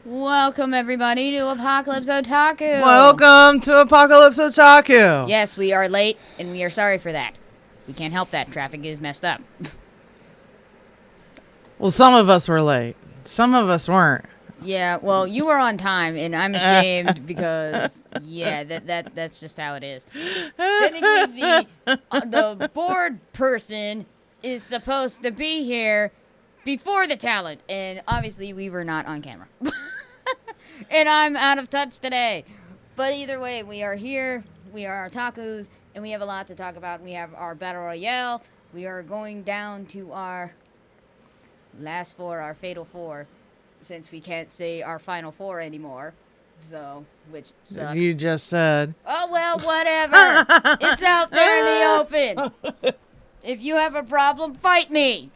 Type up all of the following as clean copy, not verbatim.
Welcome, everybody, to Apocalypse Otaku. Welcome to Apocalypse Otaku. Yes, we are late, and we are sorry for that. We can't help that. Traffic is messed up. Well, some of us were late. Some of us weren't. Yeah, well, you were on time, and I'm ashamed because, yeah, that's just how it is. Technically, the board person is supposed to be here before the talent, and obviously we were not on camera. And I'm out of touch today. But either way, we are here, we are otakus, and we have a lot to talk about. We have our Battle Royale. We are going down to our last four, our Fatal Four, since we can't say our Final Four anymore. So, which sucks. You just said. Oh, well, whatever. It's out there in the open. If you have a problem, fight me.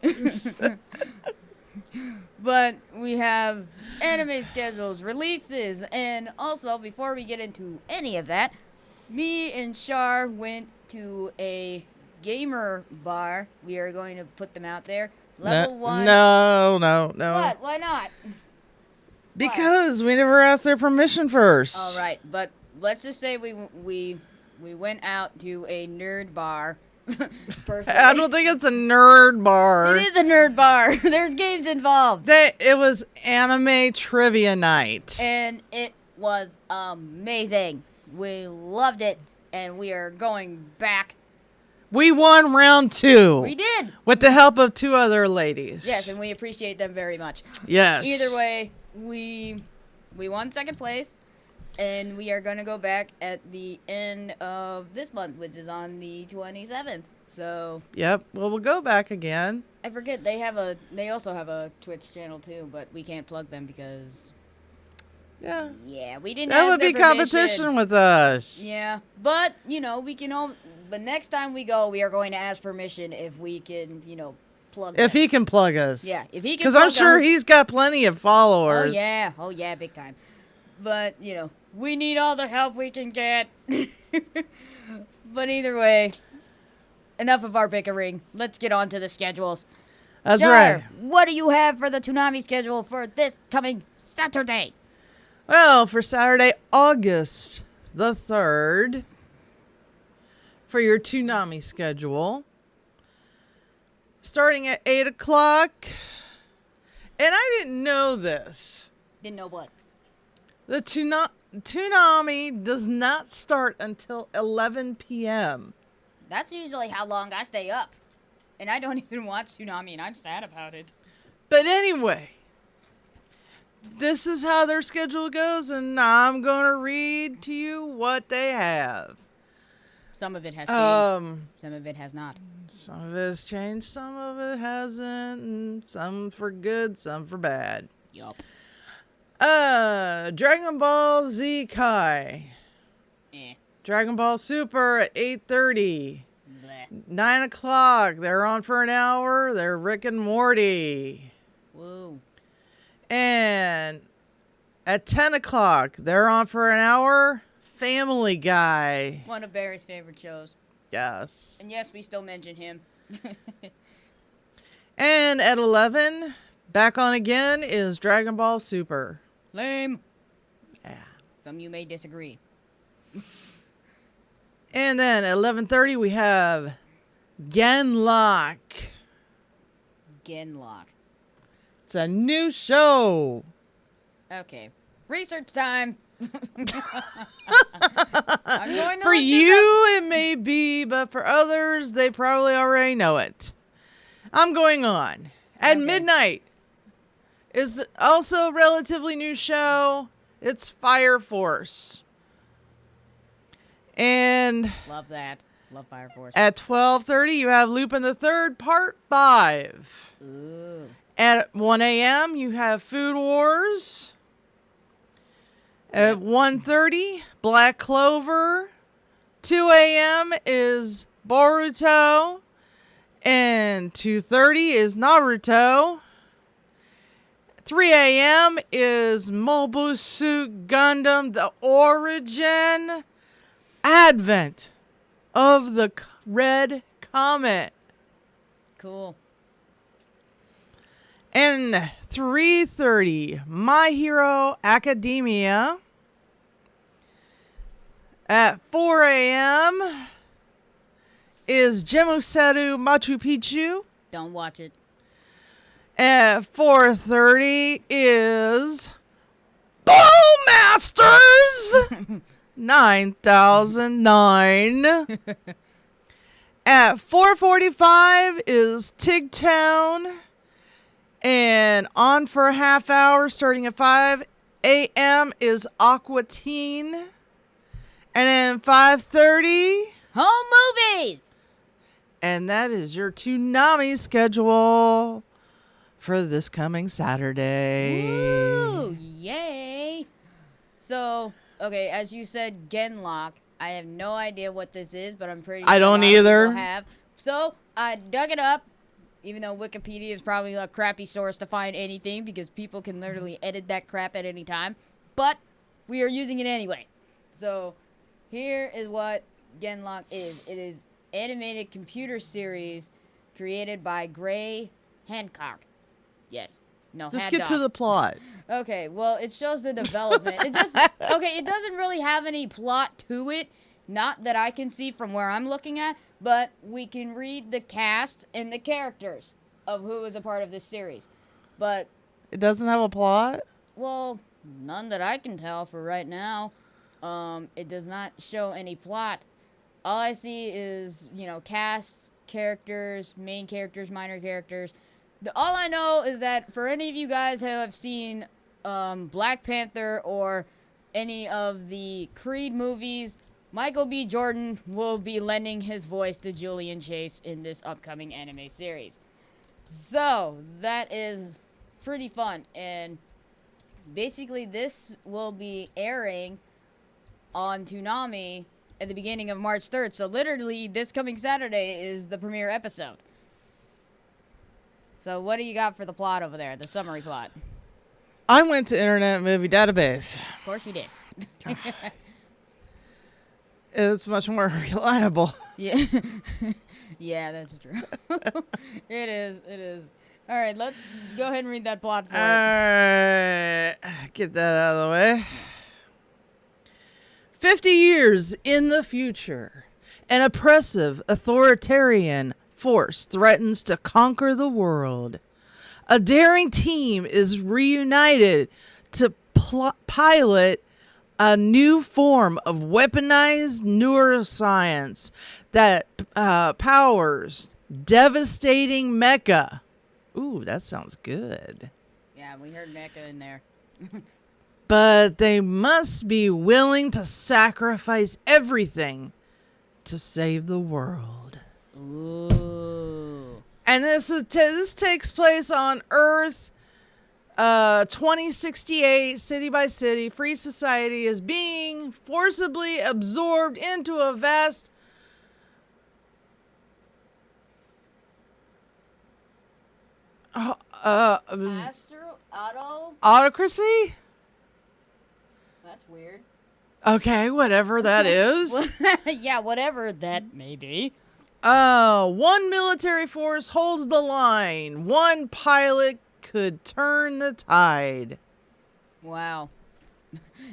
But we have anime schedules, releases, and also, before we get into any of that, me and Shar went to a gamer bar. We are going to put them out there. Level 1. No. What? Why not? Because we never asked their permission first. All right, but let's just say we went out to a nerd bar. Personally. I don't think it's a nerd bar. It is a nerd bar. There's games involved. It was anime trivia night. And it was amazing. We loved it, and we are going back. We won round 2. We did. With the help of 2 other ladies. Yes, and we appreciate them very much. Yes. Either way, we won second place, and we are going to go back at the end of this month, which is on the 27th. So. Yep. Well, we'll go back again. I forget they also have a Twitch channel too, but we can't plug them because. Yeah. Yeah, we didn't. That ask would their be permission. competition with us. Yeah, but we can. But next time we go, we are going to ask permission if we can, plug. If them. he can plug us. Yeah, if he can. Because I'm sure he's got plenty of followers. Oh yeah, big time. But we need all the help we can get. But either way, enough of our bickering. Let's get on to the schedules. That's Jar, right. What do you have for the Toonami schedule for this coming Saturday? Well, for Saturday, August the 3rd, for your Toonami schedule, starting at 8 o'clock, and I didn't know this. Didn't know what? The Toonami does not start until 11 p.m. That's usually how long I stay up. And I don't even watch Toonami, and I'm sad about it. But anyway, this is how their schedule goes, and I'm going to read to you what they have. Some of it has changed. Some of it has not. Some of it has changed, some of it hasn't, and some for good, some for bad. Yup. Dragon Ball Z Kai. Dragon Ball Super at 8:30. 9 o'clock, they're on for an hour. They're Rick and Morty. Woo. And at 10 o'clock, they're on for an hour. Family Guy. One of Barry's favorite shows. Yes. And yes, we still mention him. And at 11, back on again is Dragon Ball Super. Lame. Yeah. Some of you may disagree. And then at 11:30, we have Genlock. Genlock. It's a new show. Okay. Research time. I'm going to For look you, it may be, but for others, they probably already know it. I'm going on. At midnight is also a relatively new show. It's Fire Force. And love that. Love Fire Force. at 12:30, you have Lupin the Third, Part 5. Ooh. At 1 a.m., you have Food Wars. At 1:30, Black Clover. 2 a.m. is Boruto. And 2:30 is Naruto. 3 a.m. is Mobile Suit Gundam, The Origin. Advent of the Red Comet. Cool. And 3:30, My Hero Academia. At 4 a.m. is Gemuseru Machu Picchu. Don't watch it. At 4:30 is Bowmasters 9009. At 4:45 is Tigtown. And on for a half hour starting at 5 a.m. is Aqua Teen. And then 5:30, Home movies. and that is your Toonami schedule for this coming Saturday. Woo! Yay! So, okay, as you said, Genlock. I have no idea what this is, but I'm pretty sure I don't a lot of either. people have. So, I dug it up, even though Wikipedia is probably a crappy source to find anything because people can literally edit that crap at any time. But we are using it anyway. So, here is what Genlock is. It is animated computer series created by Gray Hancock. Yes. No, Just Haddock. get to the plot. Okay, well, it shows the development. It just it doesn't really have any plot to it, not that I can see from where I'm looking at, but we can read the cast and the characters of who is a part of this series. But It doesn't have a plot? well, none that I can tell for right now. It does not show any plot. All I see is, casts, characters, main characters, minor characters. All I know is that for any of you guys who have seen Black Panther or any of the Creed movies, Michael B. Jordan will be lending his voice to Julian Chase in this upcoming anime series. So, that is pretty fun. And basically, this will be airing on Toonami at the beginning of March 3rd. So, literally, this coming Saturday is the premiere episode. So, what do you got for the plot over there? The summary plot. I went to Internet Movie Database. Of course you did. It's much more reliable. Yeah. Yeah, that's true. It is. All right, let's go ahead and read that plot for it. Alright, get that out of the way. 50 years in the future, an oppressive authoritarian force threatens to conquer the world. A daring team is reunited to pilot a new form of weaponized neuroscience that powers devastating mecha. Ooh, that sounds good. Yeah, we heard Mecha in there. But they must be willing to sacrifice everything to save the world. Ooh. And this takes place on Earth 2068, city by city. Free society is being forcibly absorbed into a vast Astro Auto? autocracy? That's weird. Okay, whatever that is. Yeah, whatever that may be. One military force holds the line. One pilot could turn the tide. Wow.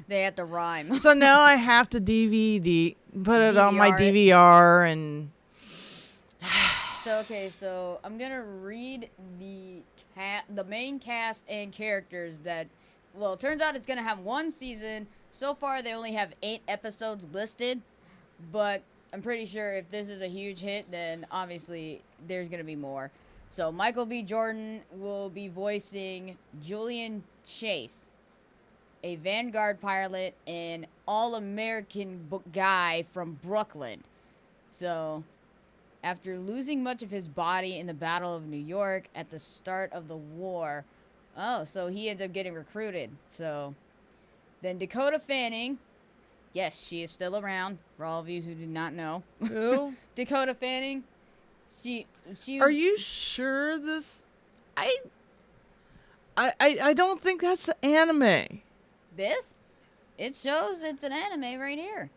They had to rhyme. So now I have to put it on my DVR it. DVR and So I'm gonna read the main cast and characters that. Well, it turns out it's gonna have one season. So far, they only have 8 episodes listed, but I'm pretty sure if this is a huge hit, then obviously there's gonna be more. So Michael B. Jordan will be voicing Julian Chase, a Vanguard pilot and all-American guy from Brooklyn. So, after losing much of his body in the Battle of New York at the start of the war, so he ends up getting recruited. So, then Dakota Fanning, yes, she is still around, for all of you who did not know. who? Dakota Fanning, she Are you sure this? I don't think that's the anime. This? It shows it's an anime right here.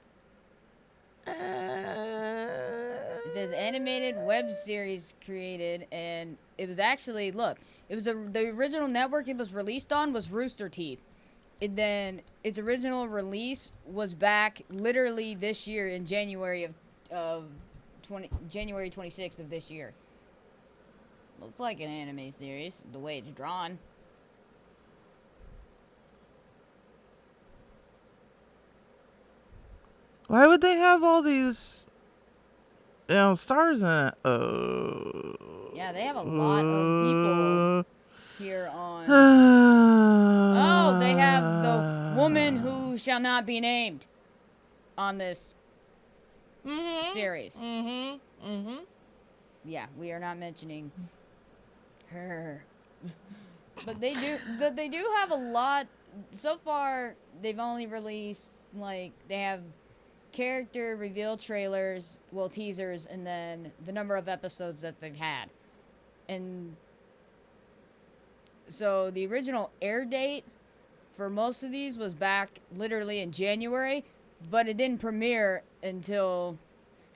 It says animated web series created, and it was actually, look, it was the original network it was released on was Rooster Teeth. And then its original release was back literally this year in January January 26th of this year. Looks like an anime series, the way it's drawn. Why would they have all these, stars in it? Yeah, they have a lot of people here on. Oh, they have the woman who shall not be named on this series. Yeah, we are not mentioning her. But they do have a lot. So far, they've only released, like, they have character reveal trailers, well, teasers, and then the number of episodes that they've had. And so the original air date for most of these was back literally in January, but it didn't premiere until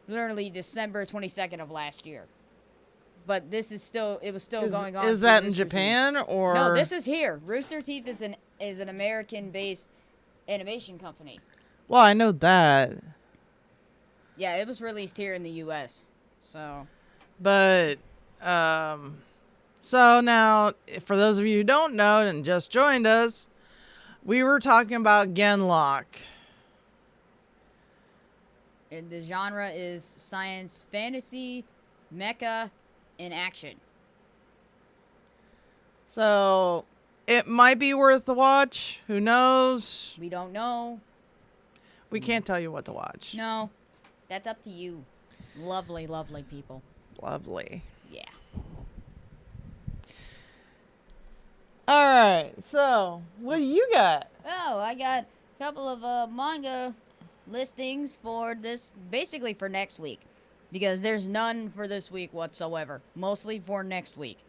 literally December 22nd of last year. But this is still, it was still going on. Is that in Japan or? No, this is here. Rooster Teeth is an American-based animation company. Well, I know that. Yeah, it was released here in the U.S. So. But, so now, for those of you who don't know and just joined us, we were talking about Genlock. And the genre is science fantasy, mecha, and action. So, it might be worth the watch. Who knows? We don't know. We can't tell you what to watch. No, that's up to you. Lovely, lovely people. Lovely. Yeah. All right, so what do you got? Oh, I got a couple of manga listings for this, basically for next week. Because there's none for this week whatsoever. Mostly for next week.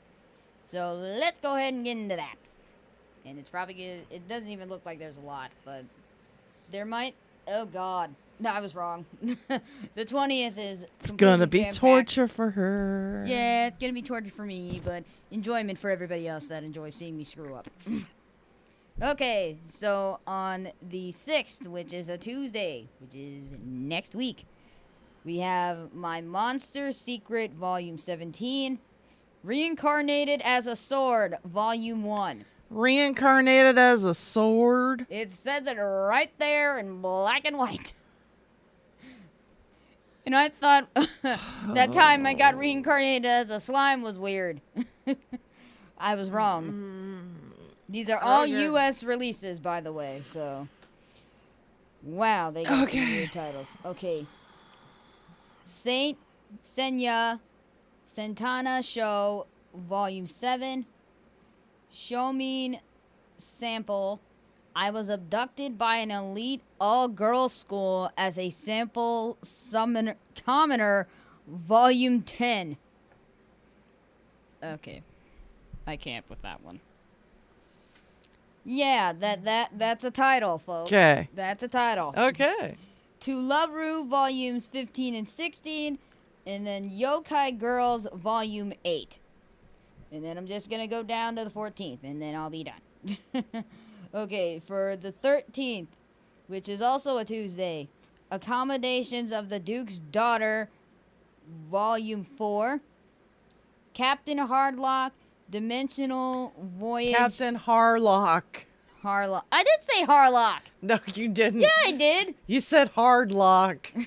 So let's go ahead and get into that. And it's probably good. It doesn't even look like there's a lot, but there might. Oh God, no, I was wrong. The 20th is. It's gonna be torture for her. Yeah, it's gonna be torture for me, but enjoyment for everybody else that enjoys seeing me screw up. Okay, so on the 6th, which is a Tuesday, which is next week, we have My Monster Secret Volume 17, Reincarnated as a Sword, Volume 1. Reincarnated as a sword? It says it right there in black and white. And I thought that time I got reincarnated as a slime was weird. I was wrong. These are all U.S. releases, by the way, so. Wow, they got some weird titles. Okay. Saint Senya Santana Show, Volume 7. Shomin Sample. I was abducted by an elite all-girls school as a sample commoner, Volume 10. Okay. I can't with that one. Yeah, that's a title, folks. Okay. That's a title. Okay. To Love-Ru, Volumes 15 and 16, and then Yokai Girls, Volume 8. And then I'm just going to go down to the 14th, and then I'll be done. Okay, for the 13th, which is also a Tuesday, Accommodations of the Duke's Daughter, Volume 4. Captain Hardlock, Dimensional Voyage. Captain Harlock. Harlock. I did say Harlock. No, you didn't. Yeah, I did. You said Hardlock.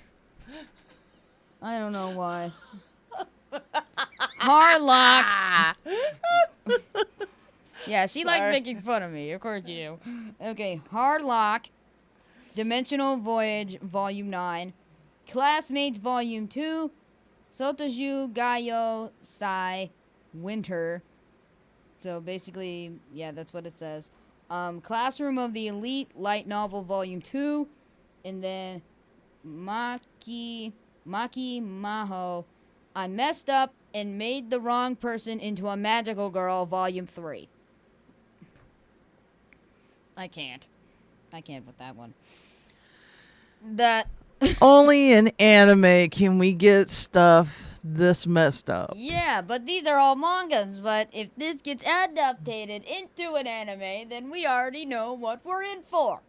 I don't know why. Harlock. Yeah, she likes making fun of me. Of course you do. Okay, Hardlock, Dimensional Voyage, Volume 9. Classmates, Volume 2. Sotoju Gayo Sai Winter. So basically, yeah, that's what it says. Classroom of the Elite, Light Novel, Volume 2. And then Maki Maho. I messed up and made the wrong person into a magical girl, Volume 3. I can't with that one. That Only in anime can we get stuff this messed up. Yeah, but these are all mangas. But if this gets adapted into an anime, then we already know what we're in for.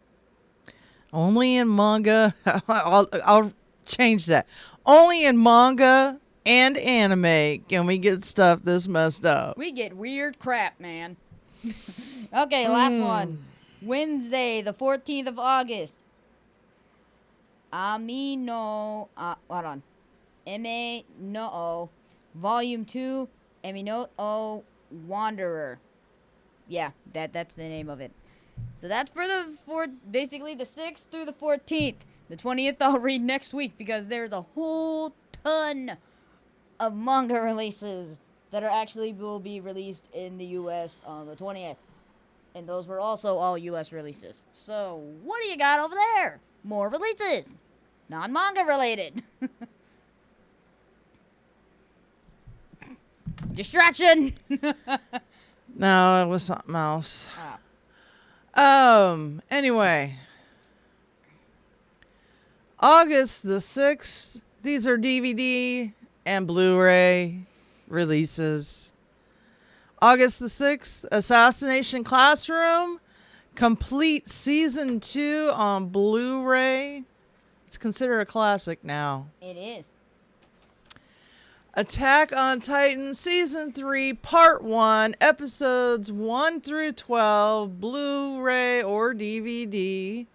Only in manga. I'll change that. Only in manga and anime can we get stuff this messed up. We get weird crap, man. Okay, last one. Wednesday, the 14th of August. Hold on. M-A no O, Volume 2, Emi no O Wanderer. Yeah, that's the name of it. So that's for basically the 6th through the 14th. The 20th I'll read next week because there's a whole ton of manga releases that will be released in the US on the 20th. And those were also all US releases. So what do you got over there? More releases. Non-manga related. Distraction. No, it was something else. Anyway. August the 6th. These are DVD and Blu-ray releases. August the 6th, Assassination Classroom. Complete Season 2 on Blu-ray. It's considered a classic now. It is. Attack on Titan Season 3 Part 1, Episodes 1 through 12, Blu-ray or DVD.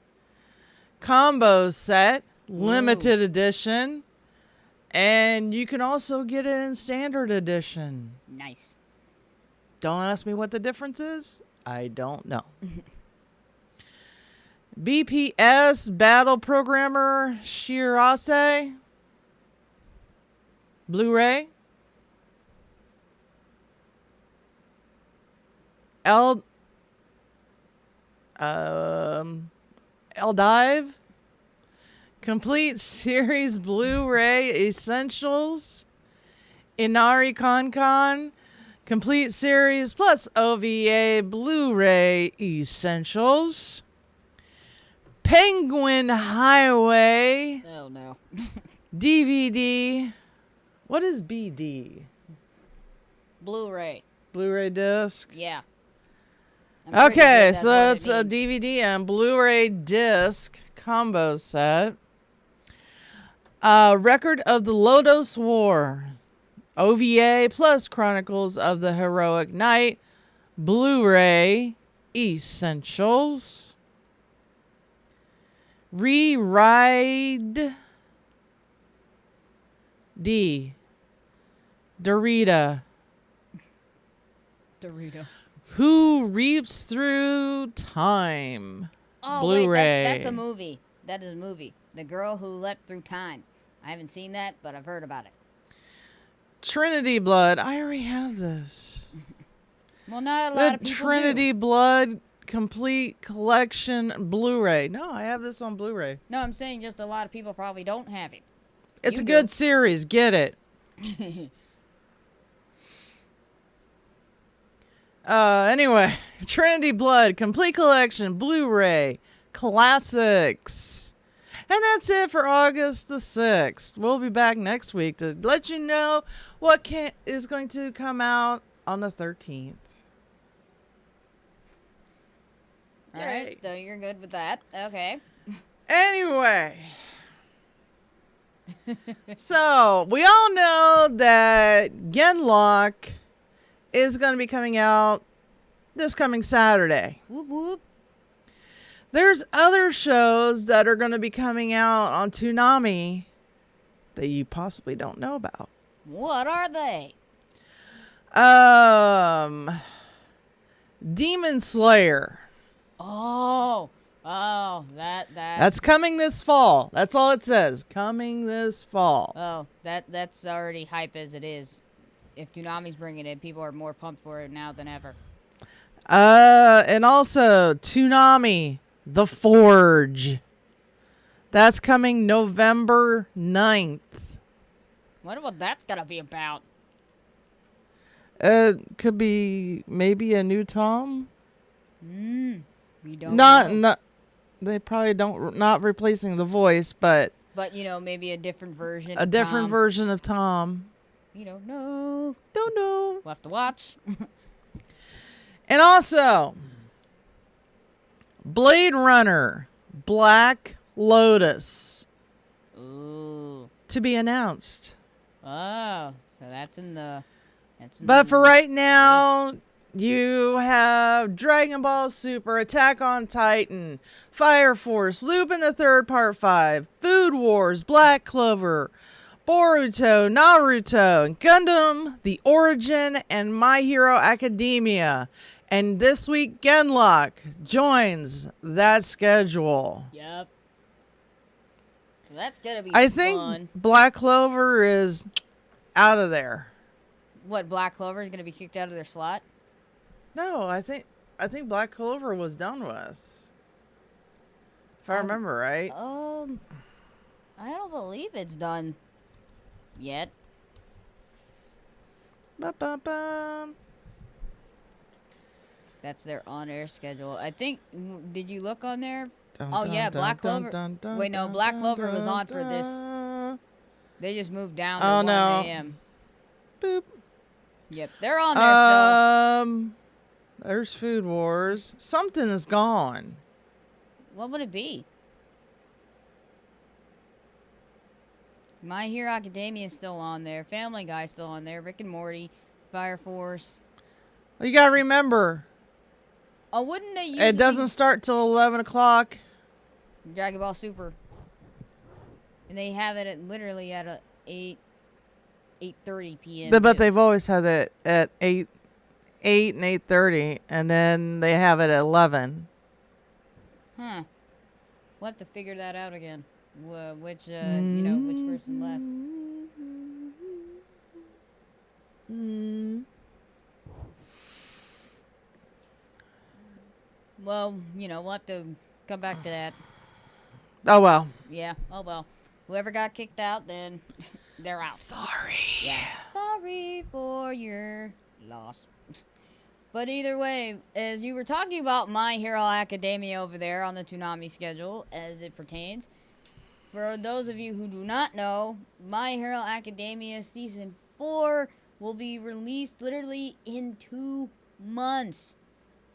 Combo set, limited edition. And you can also get it in standard edition. Nice. Don't ask me what the difference is. I don't know. BPS Battle Programmer Shirase. Blu-ray. Eldive. Complete Series Blu-ray Essentials. Inari Con. Complete Series plus OVA Blu-ray Essentials. Penguin Highway. Oh, no. DVD. What is BD? Blu-ray. Blu-ray disc? Yeah. Okay, so that's a DVD and Blu-ray disc combo set. Record of the Lodos War. OVA plus Chronicles of the Heroic Knight. Blu-ray Essentials. Re-Ride D. Dorita. Who Reaps Through Time. Oh, Blu-ray. Wait, that's a movie. That is a movie. The Girl Who Leapt Through Time. I haven't seen that, but I've heard about it. Trinity Blood. I already have this. Well, not a lot of people Trinity Blood Complete Collection Blu-ray. No, I have this on Blu-ray. No, I'm saying just a lot of people probably don't have it. It's a good series. Get it. Anyway, Trinity Blood Complete Collection Blu-ray Classics. And that's it for August the 6th. We'll be back next week to let you know what is going to come out on the 13th. All right, so you're good with that. Okay. Anyway. So, we all know that Genlock is going to be coming out this coming Saturday. Whoop, whoop. There's other shows that are going to be coming out on Toonami that you possibly don't know about. What are they? Demon Slayer. Oh, that's coming this fall. That's all it says. Coming this fall. Oh, that's already hype as it is. If Toonami's bringing it, people are more pumped for it now than ever. And also Toonami, The Forge. That's coming November 9th. Wonder what that's gonna be about. Could be maybe a new Tom. We don't know. Not they probably don't, not replacing the voice, but But, maybe a different version A of different Tom. version of Tom. You don't know. Don't know. We'll have to watch. And also, Blade Runner, Black Lotus, Ooh. to be announced. Oh, so that's in the... But for right now, you have Dragon Ball Super, Attack on Titan, Fire Force, Lupin the Third Part 5, Food Wars, Black Clover, Boruto, Naruto, Gundam, The Origin, and My Hero Academia. And this week, Genlock joins that schedule. Yep. So that's gonna be I think fun. Black Clover is out of there. What, Black Clover is gonna be kicked out of their slot? No, I think Black Clover was done with. If I remember right. I don't believe it's done yet. Ba-ba-bum. That's their on-air schedule. I think. Did you look on there? Dun, Oh dun, yeah, dun, Black dun, Clover. dun, dun, Wait, no, dun, Black dun, Clover dun, was on for this. dun. They just moved down to Oh 1 no. a.m. Boop. Yep, they're on there still. There's Food Wars. Something is gone. What would it be? My Hero Academia is still on there. Family Guy still on there. Rick and Morty, Fire Force. Well, you gotta remember, Oh, wouldn't they usually... it doesn't start till 11 o'clock. Dragon Ball Super. And they have it literally at 8:30 p.m. But too. they've always had it at 8 and 8:30, and then they have it at 11. Huh. We'll have to figure that out again. Which person left. Well, we'll have to come back to that. Oh, well. Yeah, oh well. Whoever got kicked out, then they're out. Sorry. Yeah. Sorry for your loss. But either way, as you were talking about My Hero Academia over there on the Toonami schedule as it pertains, for those of you who do not know, My Hero Academia Season 4 will be released literally in 2 months.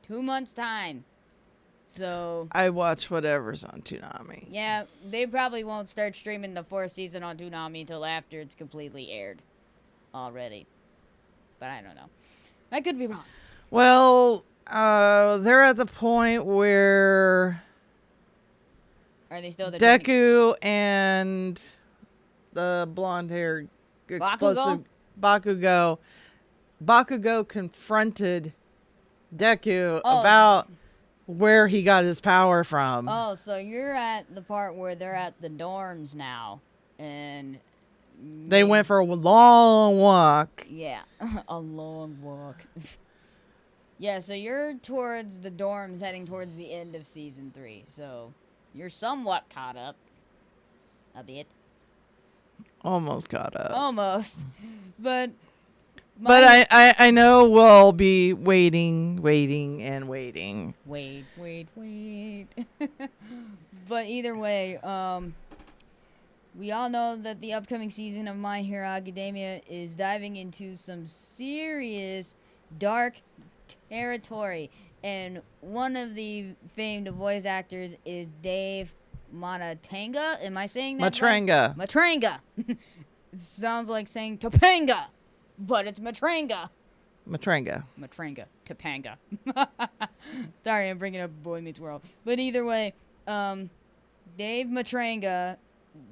2 months' time. So... I watch whatever's on Toonami. yeah, they probably won't start streaming the 4th season on Toonami until after it's completely aired already. But I don't know. I could be wrong. Well, they're at the point where Are they still the Deku and the blonde-haired explosive Bakugo confronted Deku about where he got his power from. Oh, so you're at the part where they're at the dorms now, and they went for a long walk. Yeah, a long walk. Yeah, so you're towards the dorms, heading towards the end of Season 3, so you're somewhat caught up. A bit. Almost caught up. Almost. But I know we'll be waiting. Wait. But either way, we all know that the upcoming season of My Hero Academia is diving into some serious dark territory. And one of the famed voice actors is Dave Matanga. Am I saying that Matranga. right? Matranga. It sounds like saying Topanga, but it's Matranga. Matranga. Topanga. Sorry, I'm bringing up Boy Meets World. But either way, Dave Matranga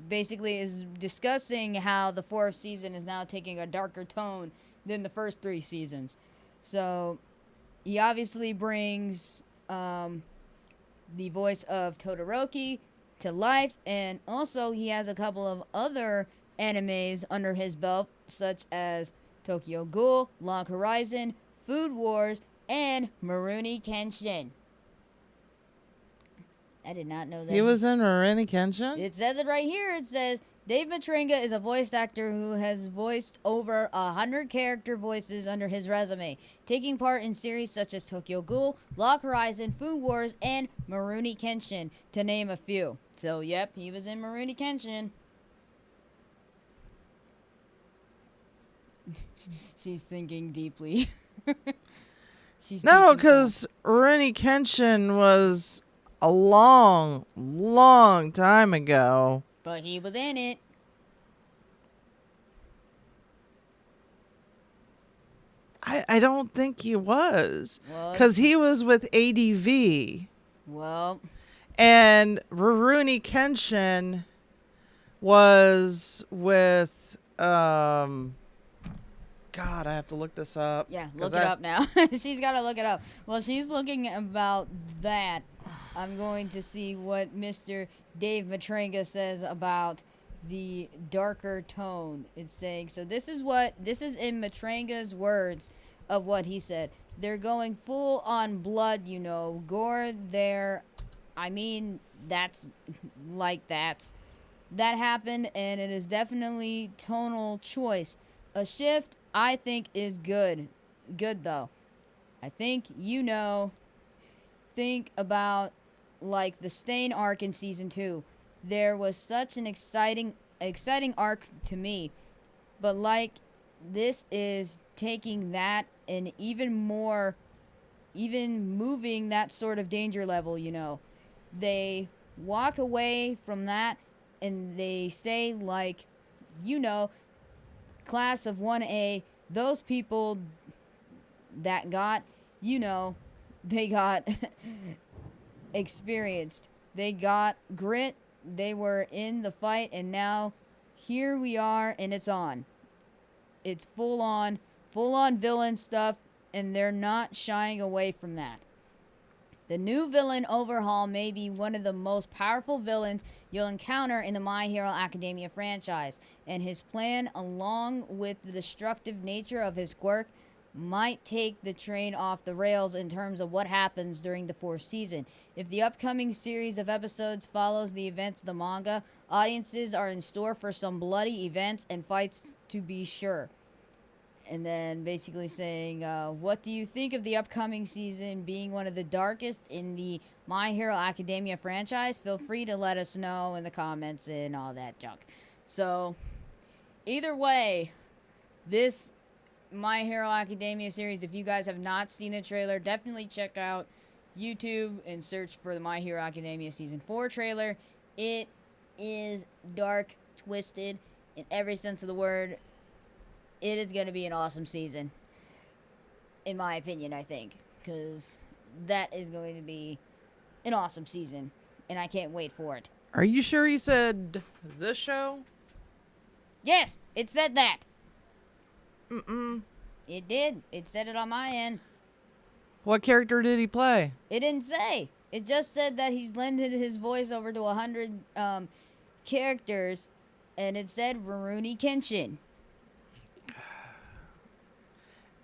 basically is discussing how the 4th season is now taking a darker tone than the first 3 seasons. So he obviously brings the voice of Todoroki to life, and also he has a couple of other animes under his belt, such as Tokyo Ghoul, Long Horizon, Food Wars, and Rurouni Kenshin. I did not know that. He was in Rurouni Kenshin? It says it right here. It says Dave Matringa is a voice actor who has voiced over 100 character voices under his resume, taking part in series such as Tokyo Ghoul, Lock Horizon, Food Wars, and Rurouni Kenshin, to name a few. So, yep, he was in Rurouni Kenshin. She's thinking deeply. No, because Rurouni Kenshin was a long, long time ago. But he was in it. I don't think he was. Because he was with ADV. Well. And Rurouni Kenshin was with... God, I have to look this up. Yeah, look it up now. She's got to look it up. Well, she's looking about that. I'm going to see what Mr. Dave Matringa says about the darker tone. It's saying, so this is in Matringa's words of what he said. They're going full on blood, you know, gore there. I mean, that happened, and it is definitely tonal choice. A shift, I think, is good. Good, though. I think, think about, like, the Stain arc in Season 2. There was such an exciting arc to me. But, like, this is taking that and even moving that sort of danger level, you know. They walk away from that, and they say, like, class of 1A, those people that got, they got experienced. They got grit. They were in the fight, and now here we are, and it's on. It's full on villain stuff, and they're not shying away from that. The new villain overhaul may be one of the most powerful villains you'll encounter in the My Hero Academia franchise, and his plan, along with the destructive nature of his quirk, might take the train off the rails in terms of what happens during the fourth season. If the upcoming series of episodes follows the events of the manga, audiences are in store for some bloody events and fights, to be sure. And then basically saying, what do you think of the upcoming season being one of the darkest in the My Hero Academia franchise? Feel free to let us know in the comments and all that junk. So, either way, this My Hero Academia series, if you guys have not seen the trailer, definitely check out YouTube and search for the My Hero Academia Season 4 trailer. It is dark, twisted, in every sense of the word. It is going to be an awesome season, in my opinion, I think, because that is going to be an awesome season, and I can't wait for it. Are you sure you said this show? Yes, it said that. Mm-mm. It did. It said it on my end. What character did he play? It didn't say. It just said that he's lended his voice over to 100 characters, and it said Rurouni Kenshin.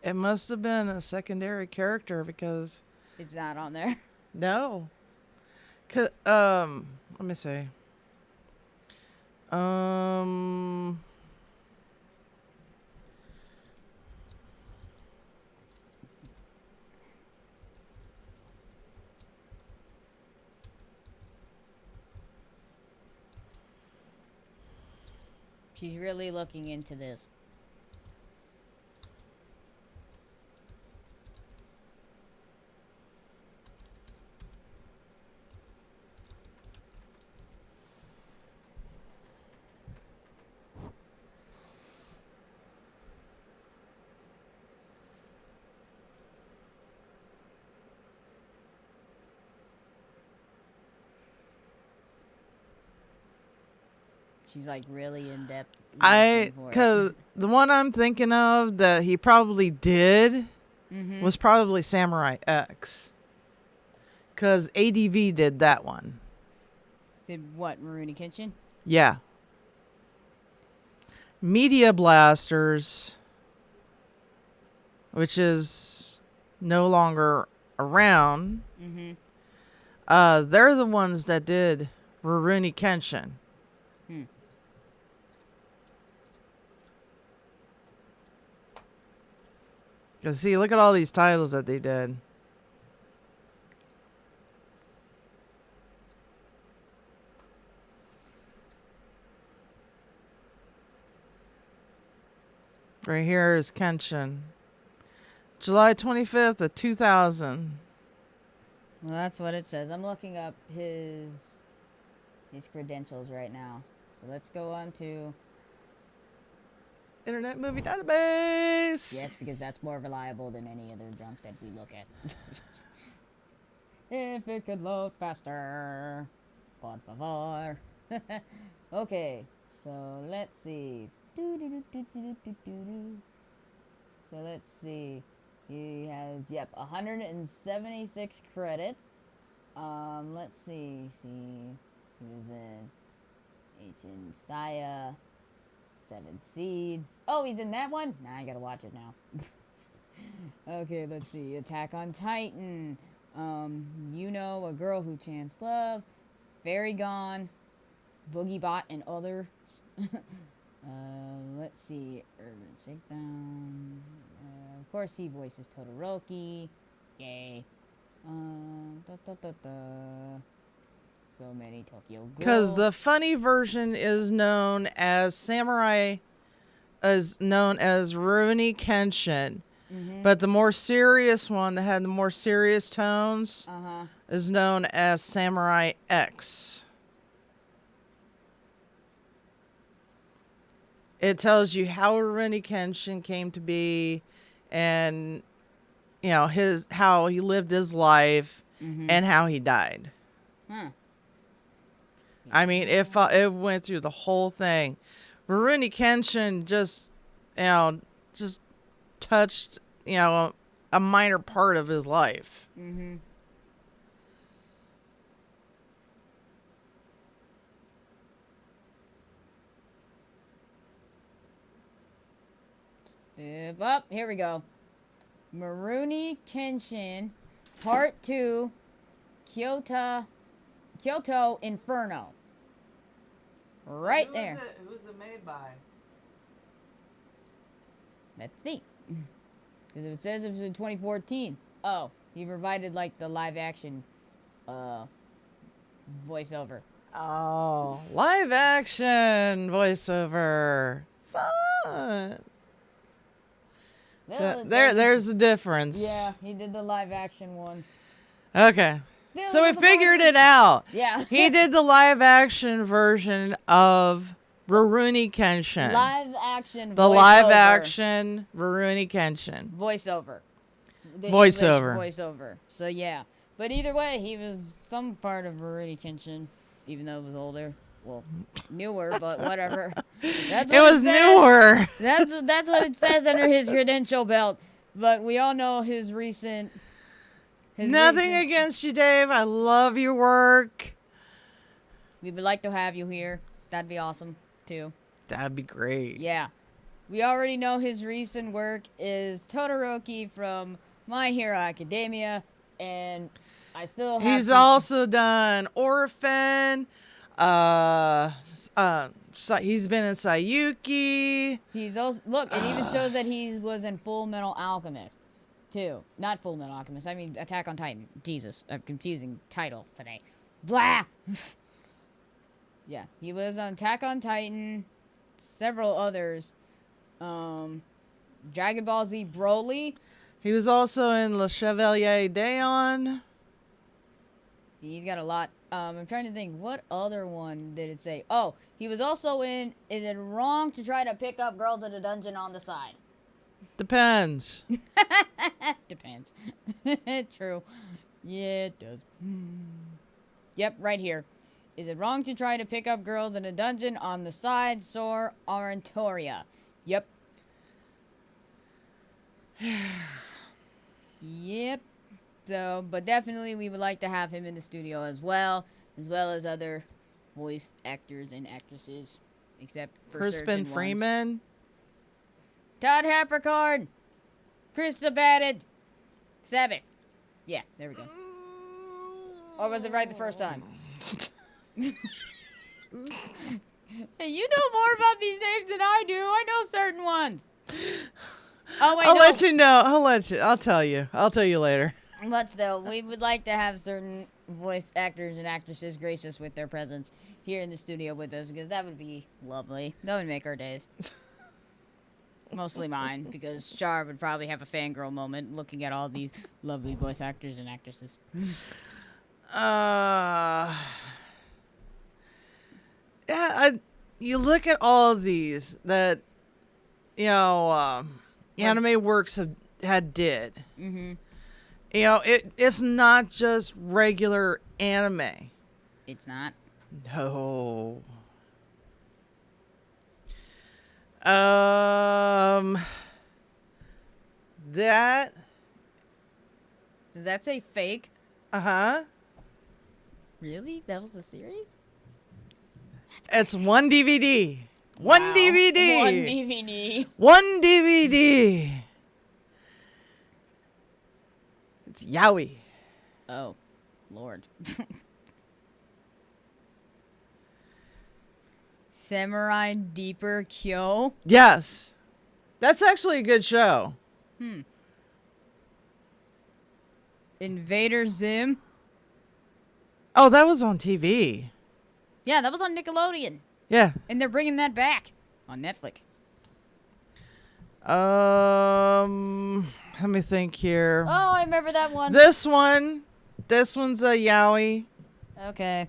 It must have been a secondary character because... It's not on there. No. Let me see. She's really looking into this. She's like really in depth. Because the one I'm thinking of that he probably did was probably Samurai X. Because ADV did that one. Did what, Rurouni Kenshin? Yeah. Media Blasters, which is no longer around. They're the ones that did Rurouni Kenshin. 'Cause see, look at all these titles that they did. Right here is Kenshin. July 25th of 2000. Well, that's what it says. I'm looking up his credentials right now. So let's go on to... Internet Movie Database. Yes, because that's more reliable than any other junk that we look at. If it could load faster. Por favor. Okay, so let's see. So let's see. He has, 176 credits. Let's see. He was in Ancient Saya, Seven Seeds. Oh, he's in that one? Nah, I gotta watch it now. Okay, let's see. Attack on Titan. A Girl Who Chants Love. Fairy Gone. Boogie Bot and Others. Let's see. Urban Shakedown. Of course, he voices Todoroki. Yay. So many Tokyo Ghoul. Because the funny version is known as Rurouni Kenshin. Mm-hmm. But the more serious one that had the more serious tones is known as Samurai X. It tells you how Rurouni Kenshin came to be, and how he lived his life, and how he died. I mean, it went through the whole thing. Rurouni Kenshin just touched a minor part of his life. Here we go. Rurouni Kenshin, Part 2, Kyoto Inferno. Right there. Who's it made by? Let's see. Because it says it was in 2014. Oh, he provided like the live action voiceover. Oh, live action voiceover. Fun. So there's a difference. Yeah, he did the live action one. Okay. So we figured it out. Yeah. He did the live action version of Rurouni Kenshin. Live action The live action Rurouni Kenshin. Voiceover. The Voiceover. English voiceover. So yeah. But either way, he was some part of Rurouni Kenshin, even though it was older. Well, newer, but whatever. That's what it was newer. That's what it says under his credential belt. But we all know his recent... Nothing against you, Dave. I love your work. We would like to have you here. That'd be awesome, too. That'd be great. Yeah. We already know his recent work is Todoroki from My Hero Academia, and I still have He's also done Orphan. He's been in Sayuki. He's also, look, it even shows that he was in Full Metal Alchemist, too. Not Full Metal Alchemist, I mean Attack on Titan. Jesus, I'm confusing titles today. Blah! Yeah, he was on Attack on Titan, several others. Dragon Ball Z Broly. He was also in Le Chevalier d'Eon. He's got a lot. I'm trying to think, what other one did it say? Oh, he was also in Is It Wrong to Try to Pick Up Girls in a Dungeon on the Side? Depends. Depends. True. Yeah, it does. Yep, right here. Is it wrong to try to pick up girls in a dungeon on the side? Sor Arantoria. Yep. Yep. So, but definitely we would like to have him in the studio as well as other voice actors and actresses, except for Crispin Freeman. Todd Hapricorn. Chris Sabatted. Sabbath. Yeah, there we go. Or was it right the first time? Hey, you know more about these names than I do. I know certain ones. Oh wait, I'll no. let you know. I'll tell you. I'll tell you later. But still, we would like to have certain voice actors and actresses grace us with their presence here in the studio with us, because that would be lovely. That would make our days. Mostly mine, because Char would probably have a fangirl moment looking at all these lovely voice actors and actresses. Yeah, you look at all of these that, Anime Works had did. Mm-hmm. It's not just regular anime. It's not. No. That. Does that say fake? Uh-huh. Really? That was the series? It's one DVD. One Wow. DVD. One DVD. One DVD. It's yaoi. Oh, Lord. Samurai Deeper Kyo? Yes. That's actually a good show. Invader Zim? Oh, that was on TV. Yeah, that was on Nickelodeon. Yeah. And they're bringing that back on Netflix. Let me think here. Oh, I remember that one. This one's a yaoi. Okay.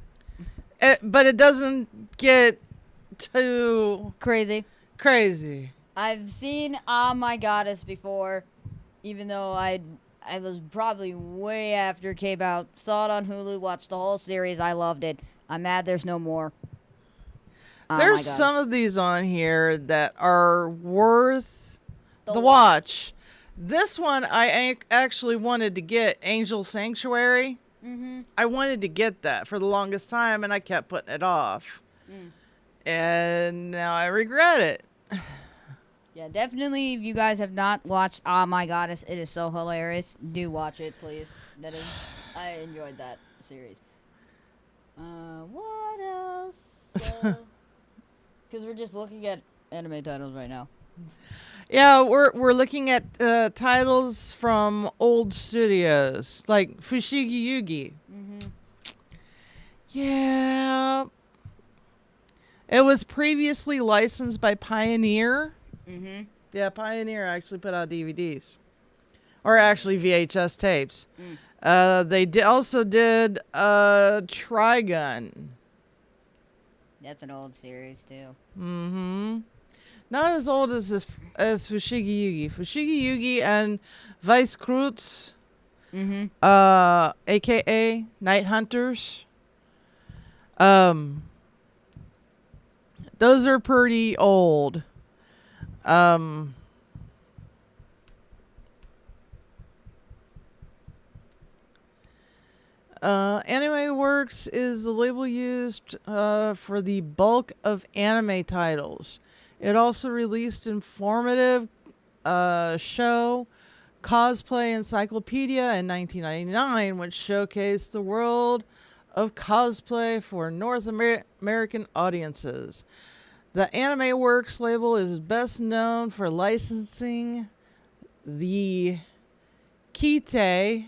But it doesn't get too Crazy. crazy. I've seen Ah My Goddess before, even though I was probably way after it came out. Saw it on Hulu, watched the whole series. I loved it. I'm mad there's no more. Ah My There's Goddess. some of these on here that are worth the watch. This one I actually wanted to get, Angel Sanctuary. Mm-hmm. I wanted to get that for the longest time, and I kept putting it off. And now I regret it. Yeah, definitely. If you guys have not watched Ah My Goddess, it is so hilarious. Do watch it, please. I enjoyed that series. What else? Because we're just looking at anime titles right now. Yeah, we're looking at titles from old studios, like Fushigi Yugi. Mm-hmm. Yeah. It was previously licensed by Pioneer. Mm-hmm. Yeah, Pioneer actually put out DVDs. Or actually VHS tapes. They also did Trigun. That's an old series, too. Mm-hmm. Not as old as Fushigi Yugi. Fushigi Yugi and Vice Kreutz, Mm-hmm. a.k.a. Night Hunters. Those are pretty old. Anime Works is the label used for the bulk of anime titles. It also released informative show Cosplay Encyclopedia in 1999, which showcased the world of cosplay for North American audiences. The Anime Works label is best known for licensing the Kite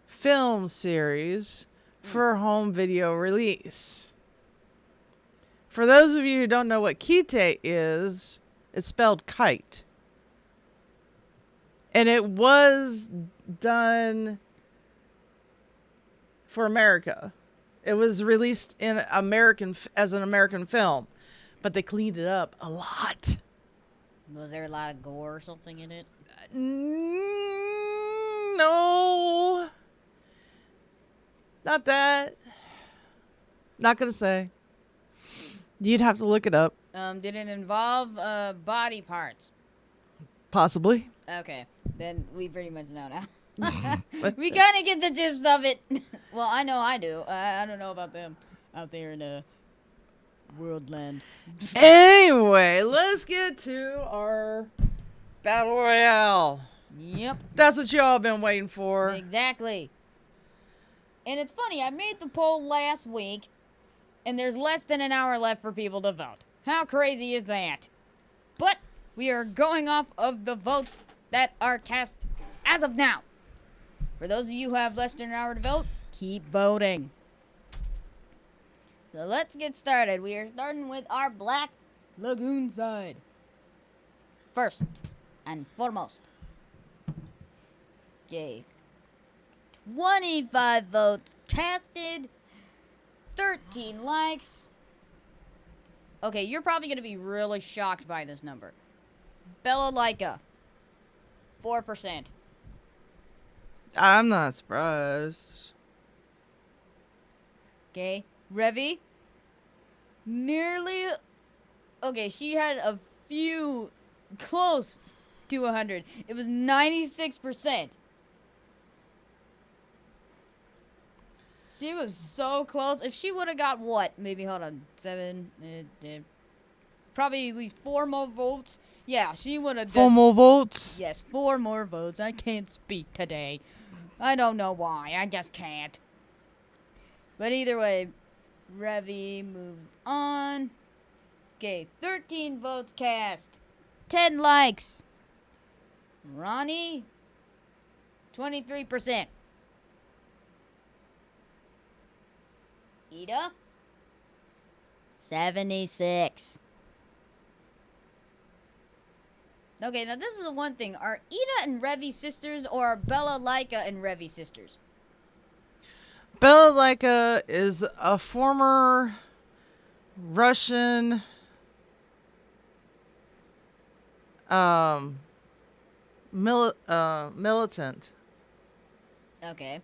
film series for home video release. For those of you who don't know what Kite is, it's spelled kite. And it was done for America. It was released in as an American film, but they cleaned it up a lot. Was there a lot of gore or something in it? No. Not that. Not gonna say. You'd have to look it up. Did it involve body parts? Possibly. Okay, then we pretty much know now. We kind of get the gist of it. Well, I know I do. I don't know about them out there in the world land. Anyway, let's get to our Battle Royale. Yep. That's what y'all been waiting for. Exactly. And it's funny, I made the poll last week, and there's less than an hour left for people to vote. How crazy is that? But we are going off of the votes that are cast as of now. For those of you who have less than an hour to vote, keep voting. So let's get started. We are starting with our Black Lagoon side. First and foremost. Okay. 25 votes casted. 13 likes. Okay, you're probably going to be really shocked by this number. Bella Laika. 4%. I'm not surprised. Okay. Revi. Nearly. Okay, she had a few close to 100. It was 96%. She was so close. If she would have got what? Maybe, hold on. 7. Probably at least 4 more votes. Yeah, she would have. 4 more votes? Yes, 4 more votes. I can't speak today. I don't know why. I just can't. But either way, Revi moves on. Okay, 13 votes cast. 10 likes. Ronnie, 23%. Ida, 76. Okay, now this is the one thing. Are Ida and Revi sisters, or are Bella Laika and Revi sisters? Bella Laika is a former Russian militant. Okay.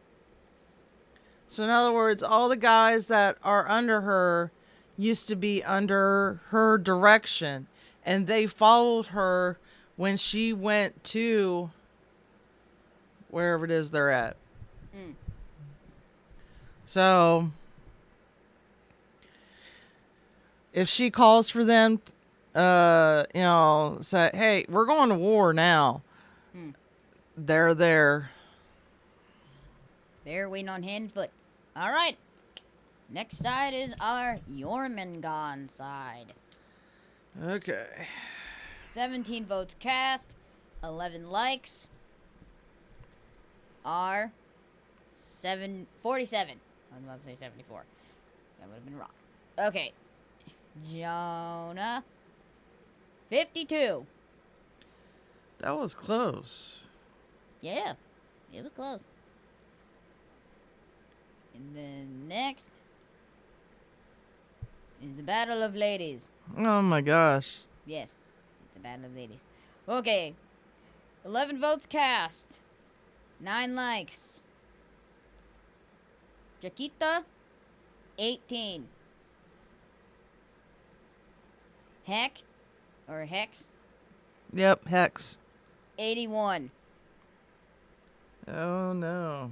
So in other words, all the guys that are under her used to be under her direction, and they followed her when she went to wherever it is they're at. Mm. So if she calls for them, say, hey, we're going to war now. They're there. They're waiting on hand and foot. All right. Next side is our Jormungand side. Okay. 17 votes cast, 11 likes. Are 47. I was about to say 74. That would have been wrong. Okay. Jonah, 52. That was close. Yeah, it was close. And then next is the Battle of Ladies. Oh my gosh. Yes, it's the Battle of Ladies. Okay. 11 votes cast. 9 likes. Chiquita, 18. Heck, or Hex, Yep, Hex. 81. Oh no.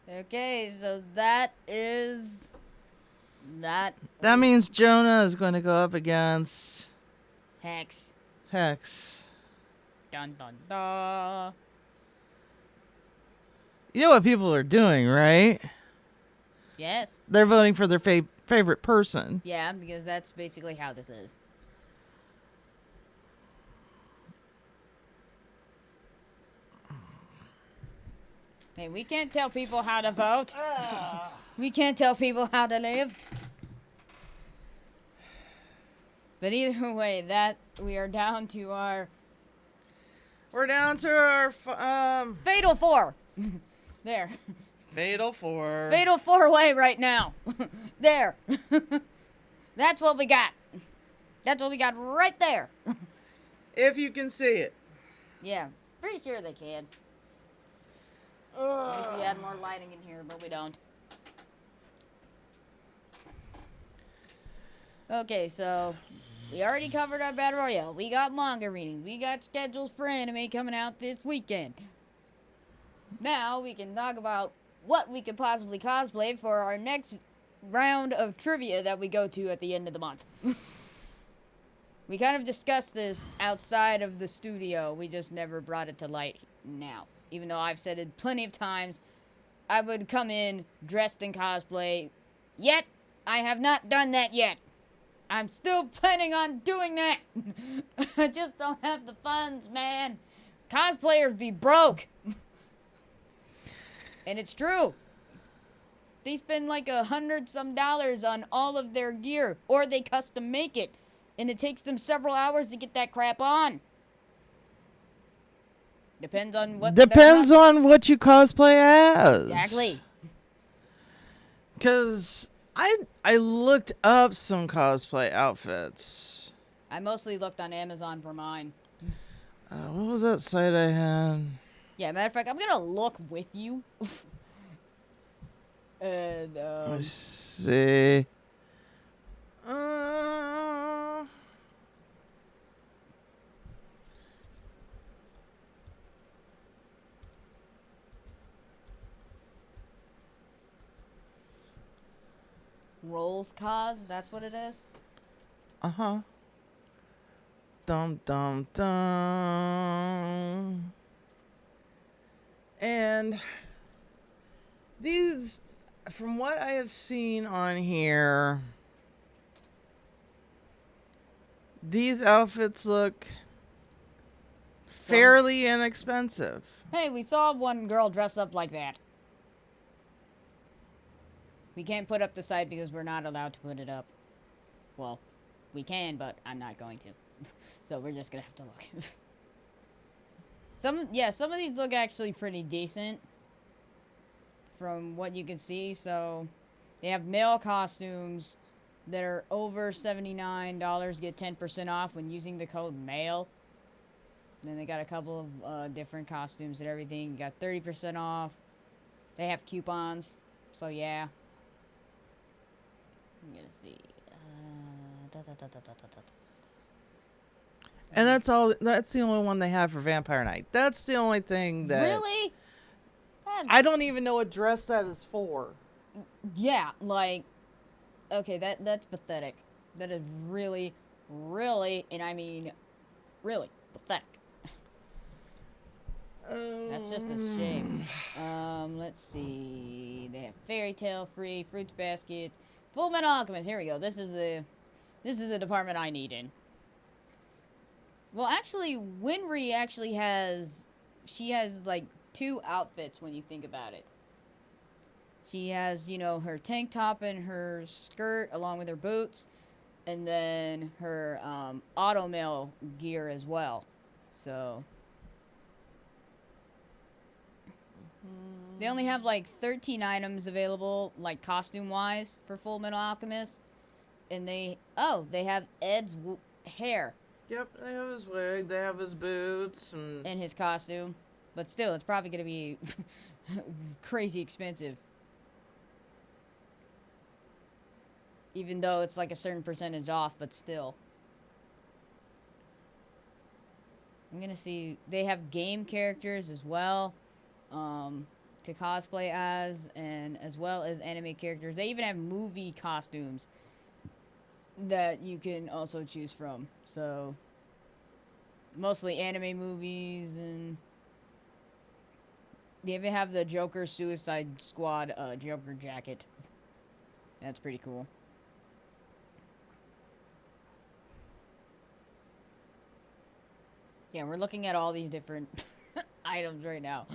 Okay, so that is that. That means Jonah is going to go up against Hex. Hex. Dun dun dun. You know what people are doing, right? Yes. They're voting for their favorite person. Yeah, because that's basically how this is. Hey, we can't tell people how to vote. We can't tell people how to live. But either way, that we are down to our We're down to our Fatal 4. There. Fatal 4. Fatal 4-way right now. There. That's what we got. That's what we got right there. If you can see it. Yeah, pretty sure they can. Wish we had more lighting in here, but we don't. Okay, so we already covered our Battle Royale. We got manga readings. We got schedules for anime coming out this weekend. Now we can talk about what we could possibly cosplay for our next round of trivia that we go to at the end of the month. We kind of discussed this outside of the studio. We just never brought it to light now. Even though I've said it plenty of times, I would come in dressed in cosplay. Yet, I have not done that yet. I'm still planning on doing that. I just don't have the funds, man. Cosplayers be broke. And it's true. They spend like $100-some on all of their gear, or they custom make it, and it takes them several hours to get that crap on. Depends on what. Depends on what you cosplay as. Exactly. Because I looked up some cosplay outfits. I mostly looked on Amazon for mine. What was that site I had? Yeah, matter of fact, I'm gonna look with you. And Let's see. Rolls Cause, that's what it is? Uh-huh. Dum dum dum. And these, from what I have seen on here, these outfits look fairly inexpensive. Hey, we saw one girl dress up like that. We can't put up the site because we're not allowed to put it up. Well, we can, but I'm not going to. So we're just gonna have to look. Some of these look actually pretty decent from what you can see. So they have male costumes that are over $79, get 10% off when using the code MALE. Then they got a couple of different costumes and everything. You got 30% off. They have coupons. So yeah. I'm gonna see. And that's all. That's the only one they have for Vampire Night. That's the only thing that. Really? I don't even know what dress that is for. Yeah, like, okay, that's pathetic. That is really, really, and I mean, really pathetic. That's just a shame. Let's see. They have Fairy Tale Free, Fruits Baskets, Full Metal Alchemist. Here we go. This is the department I need in. Well, actually, Winry actually has like 2 outfits when you think about it. She has, her tank top and her skirt along with her boots, and then her automail gear as well. So they only have like 13 items available, like costume-wise, for Full Metal Alchemist. And they have Ed's hair. Yep, they have his wig, they have his boots, and his costume. But still, it's probably going to be crazy expensive. Even though it's like a certain percentage off, but still. I'm going to see. They have game characters as well to cosplay as, and as well as anime characters. They even have movie costumes that you can also choose from. So, mostly anime movies, and they even have the Joker Suicide Squad Joker jacket. That's pretty cool. Yeah, we're looking at all these different items right now.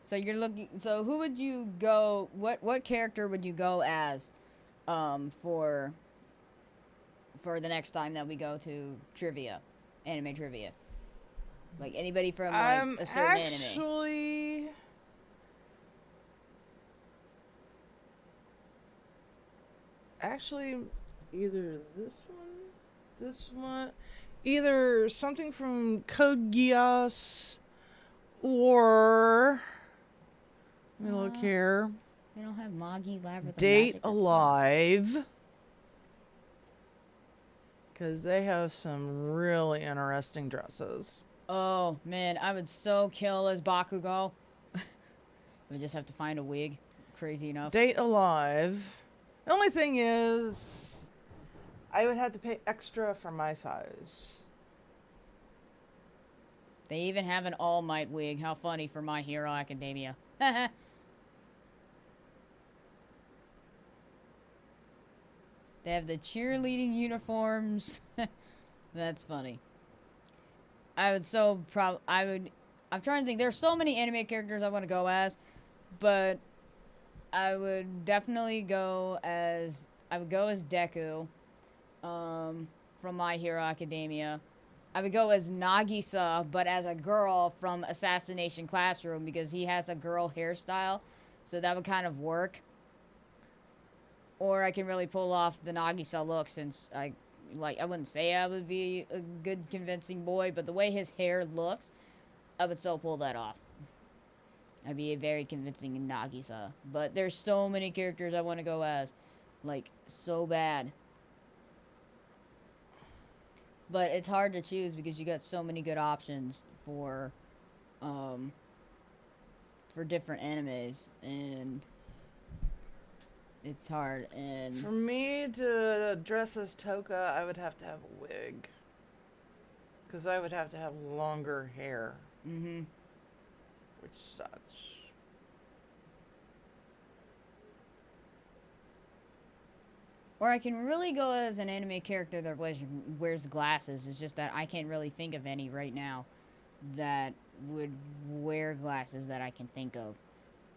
So you're looking. So who would you go? What character would you go as, for the next time that we go to trivia, anime trivia? Like anybody from like a certain anime. Actually, either this one, either something from Code Geass, or let me look here. They don't have Magi Labyrinth. Date Alive, because they have some really interesting dresses. Oh man, I would so kill as Bakugo. We just have to find a wig. Crazy enough. Date Alive. The only thing is, I would have to pay extra for my size. They even have an All Might wig. How funny for My Hero Academia. They have the cheerleading uniforms. That's funny. I would so I would. I'm trying to think. There's so many anime characters I want to go as, but I would definitely go as. I would go as Deku, from My Hero Academia. I would go as Nagisa, but as a girl from Assassination Classroom because he has a girl hairstyle, so that would kind of work. Or I can really pull off the Nagisa look since I wouldn't say I would be a good convincing boy, but the way his hair looks, I would so pull that off. I'd be a very convincing Nagisa. But there's so many characters I want to go as. Like, so bad. But it's hard to choose because you got so many good options for different animes, and it's hard. And For me to dress as Toka, I would have to have a wig. Because I would have to have longer hair. mm-hmm. Which sucks. Or I can really go as an anime character that wears glasses. It's just that I can't really think of any right now that would wear glasses that I can think of.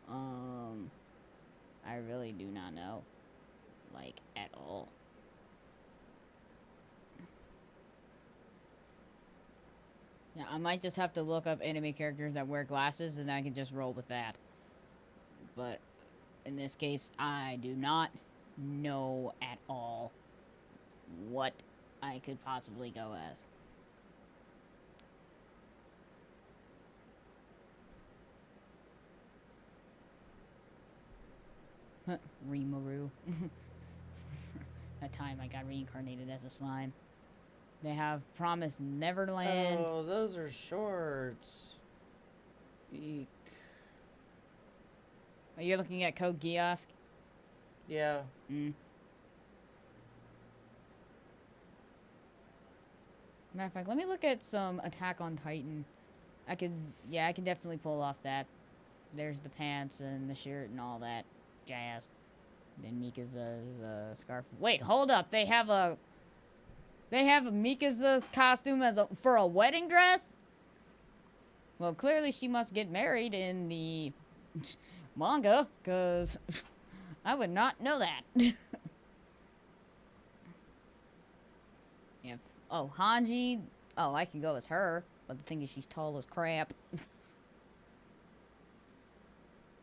I really do not know. Like, at all. Yeah, I might just have to look up anime characters that wear glasses and I can just roll with that. But in this case, I do not know at all what I could possibly go as. Rimuru. That time I got reincarnated as a slime. They have Promised Neverland. Oh, those are shorts. Eek. Are you looking at Code Geass? Yeah. Matter of fact, let me look at some Attack on Titan. I can definitely pull off that. There's the pants and the shirt and all that jazz. Then Mika's scarf. Wait, hold up. They have a Mika's costume for a wedding dress? Well, clearly she must get married in the manga, because I would not know that. Oh, Hanji. Oh, I can go as her, but the thing is she's tall as crap.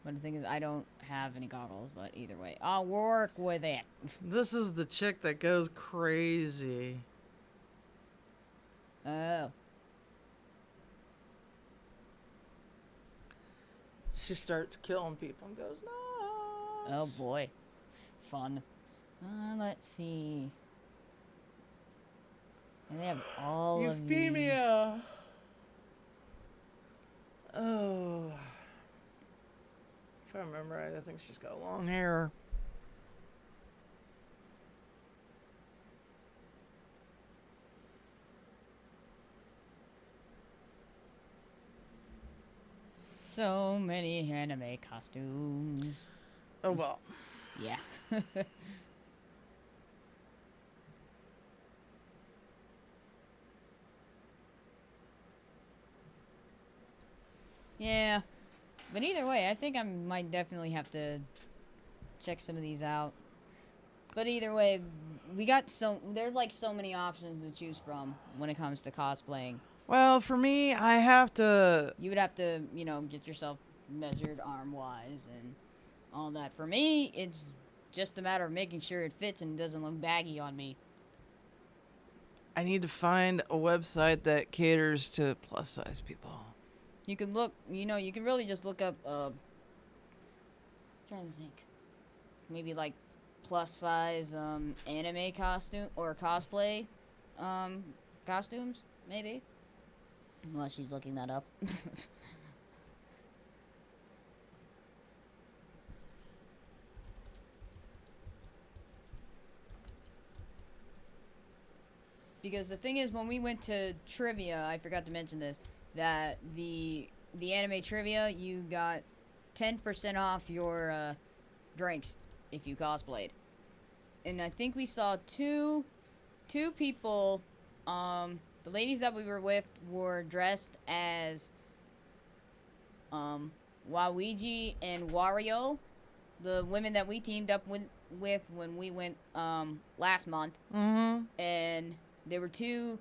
But the thing is I don't have any goggles, but either way, I'll work with it. This is the chick that goes crazy. Oh. She starts killing people and goes, no. Oh boy. Fun. Let's see. And they have all of these. Euphemia. Oh. If I remember right, I think she's got long hair. So many anime costumes. Oh well. Yeah. Yeah. But either way, I think I might definitely have to check some of these out. But either way, there's like so many options to choose from when it comes to cosplaying. Well, for me, I have to... You would have to, get yourself measured arm-wise and all that. For me, it's just a matter of making sure it fits and doesn't look baggy on me. I need to find a website that caters to plus-size people. You can look, you can really just look up, trying to think. Maybe like plus-size anime costume or cosplay costumes, maybe. While she's looking that up. Because the thing is, when we went to trivia, I forgot to mention this, that the anime trivia, you got 10% off your drinks if you cosplayed. and I think we saw two people. The ladies that we were with were dressed as Waluigi and Wario, the women that we teamed up with when we went last month. Mm-hmm. And there were two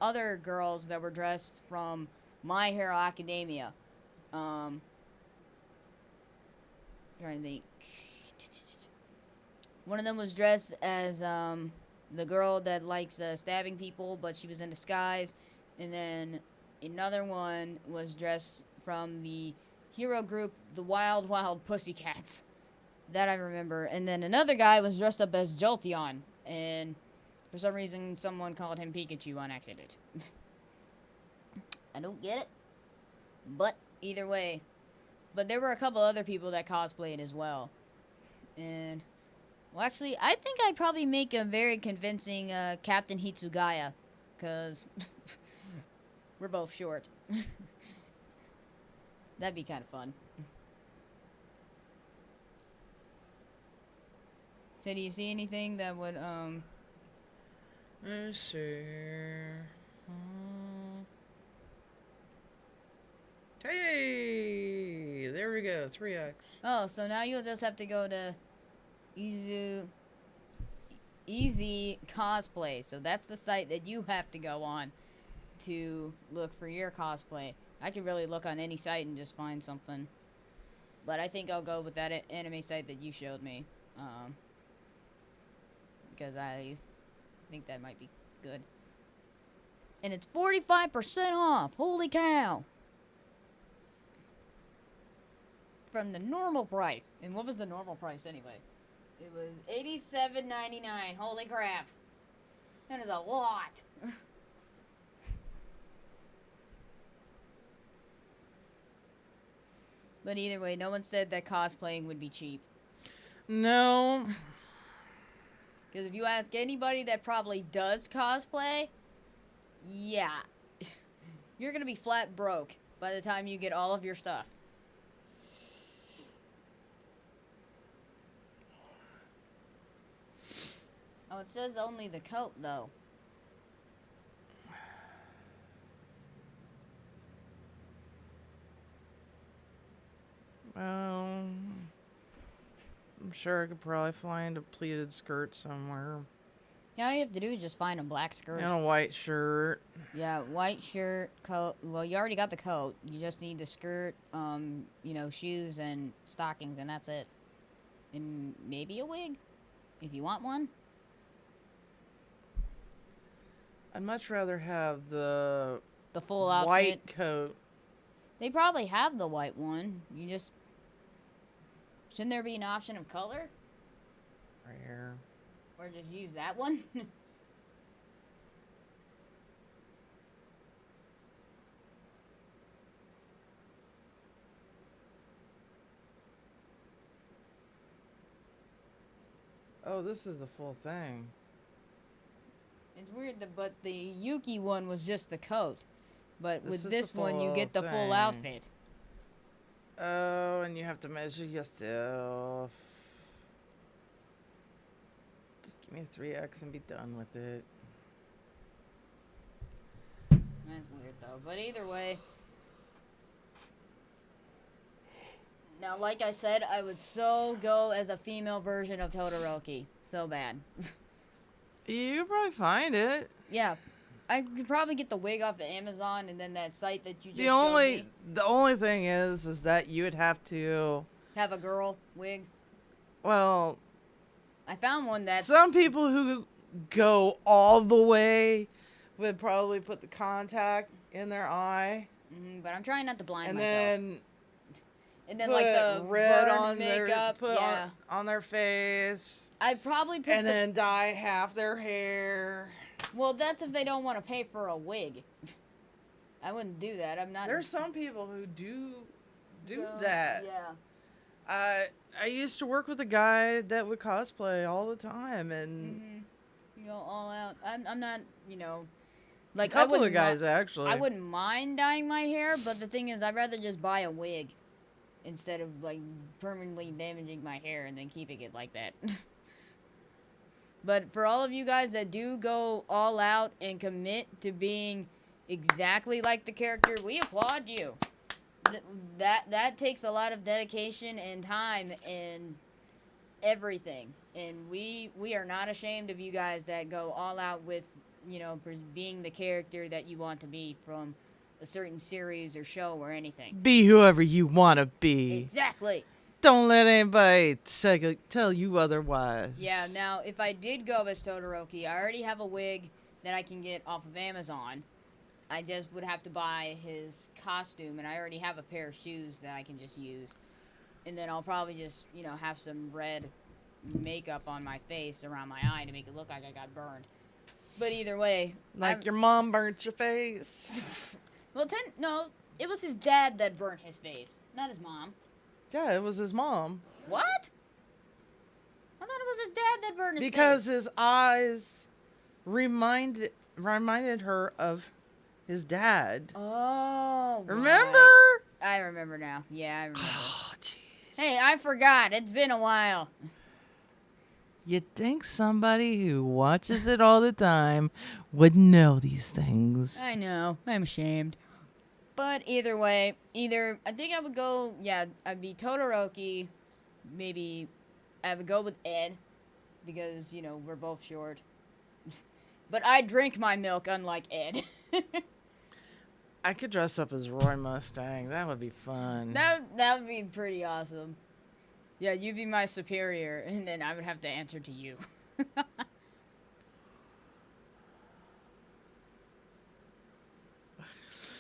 other girls that were dressed from My Hero Academia. Trying to think. One of them was dressed as the girl that likes stabbing people, but she was in disguise. And then another one was dressed from the hero group, the Wild Wild Pussycats. That I remember. And then another guy was dressed up as Jolteon. And for some reason, someone called him Pikachu on accident. I don't get it. But either way. But there were a couple other people that cosplayed as well. And, well, actually, I think I'd probably make a very convincing Captain Hitsugaya. Because we're both short. That'd be kind of fun. So do you see anything that would, Let's see. Hey! There we go, 3x. Oh, so now you'll just have to go to Easy Cosplay. So that's the site that you have to go on to look for your cosplay. I could really look on any site and just find something. But I think I'll go with that anime site that you showed me. Because I think that might be good. And it's 45% off. Holy cow. From the normal price. And what was the normal price anyway? It was $87.99. Holy crap. That is a lot. But either way, no one said that cosplaying would be cheap. No. Because if you ask anybody that probably does cosplay, yeah. You're going to be flat broke by the time you get all of your stuff. Oh, it says only the coat, though. Well, I'm sure I could probably find a pleated skirt somewhere. Yeah, all you have to do is just find a black skirt. And a white shirt. Yeah, white shirt, coat. Well, you already got the coat. You just need the skirt, shoes and stockings, and that's it. And maybe a wig, if you want one. I'd much rather have the full outfit. White coat. They probably have the white one. You just... Shouldn't there be an option of color? Right here. Or just use that one? Oh, this is the full thing. It's weird, but the Yuki one was just the coat. But with This is this the one, you full get the full thing. outfit. Oh, and you have to measure yourself. Just give me a 3X and be done with it. That's weird, though. But either way... Now, like I said, I would so go as a female version of Todoroki. So bad. You could probably find it. Yeah. I could probably get the wig off of Amazon and then that site that you just The showed me. only thing is that you would have to Have a girl wig. well, I found one that's... some people who go all the way would probably put the contact in their eye but I'm trying not to blind and myself. And then put like the red burn on makeup. Yeah. on their face I'd probably put and then dye half their hair. Well, that's if they don't want to pay for a wig. I wouldn't do that. I'm not... There's some people who do that. Yeah. I used to work with a guy that would cosplay all the time, and You go all out. I'm not, like a couple of guys actually. I wouldn't mind dyeing my hair, but the thing is, I'd rather just buy a wig. instead of like permanently damaging my hair and then keeping it like that. But for all of you guys that do go all out and commit to being exactly like the character, we applaud you. That takes a lot of dedication and time and everything. And we are not ashamed of you guys that go all out with, being the character that you want to be from a certain series or show or anything. Be whoever you want to be. Exactly. Don't let anybody tell you otherwise. Yeah, now, if I did go as Todoroki, I already have a wig that I can get off of Amazon. I just would have to buy his costume, and I already have a pair of shoes that I can just use. And then I'll probably just, have some red makeup on my face around my eye to make it look like I got burned. But either way... Like your mom burnt your face. Well, no, it was his dad that burnt his face, not his mom. Yeah, it was his mom. What? I thought it was his dad that burned his face. Because his eyes reminded her of his dad. Oh, remember? Right. I remember now. Yeah, I remember. Oh, jeez. Hey, I forgot. It's been a while. You'd think somebody who watches it all the time would know these things. I know. I'm ashamed. But either way, I think I would go, I'd be Todoroki. Maybe I would go with Ed. Because, we're both short. But I drink my milk, unlike Ed. I could dress up as Roy Mustang. That would be fun. That would be pretty awesome. Yeah, you'd be my superior, and then I would have to answer to you.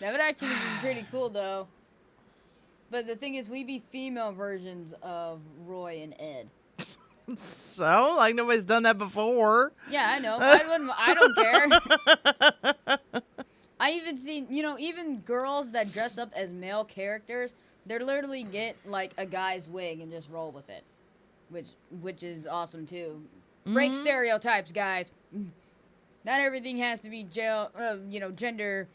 That would actually be pretty cool, though. But the thing is, we'd be female versions of Roy and Ed. So? Like nobody's done that before? Yeah, I know. I don't care. I even seen, even girls that dress up as male characters, they literally get, like, a guy's wig and just roll with it. Which is awesome, too. Break stereotypes, guys. Not everything has to be gender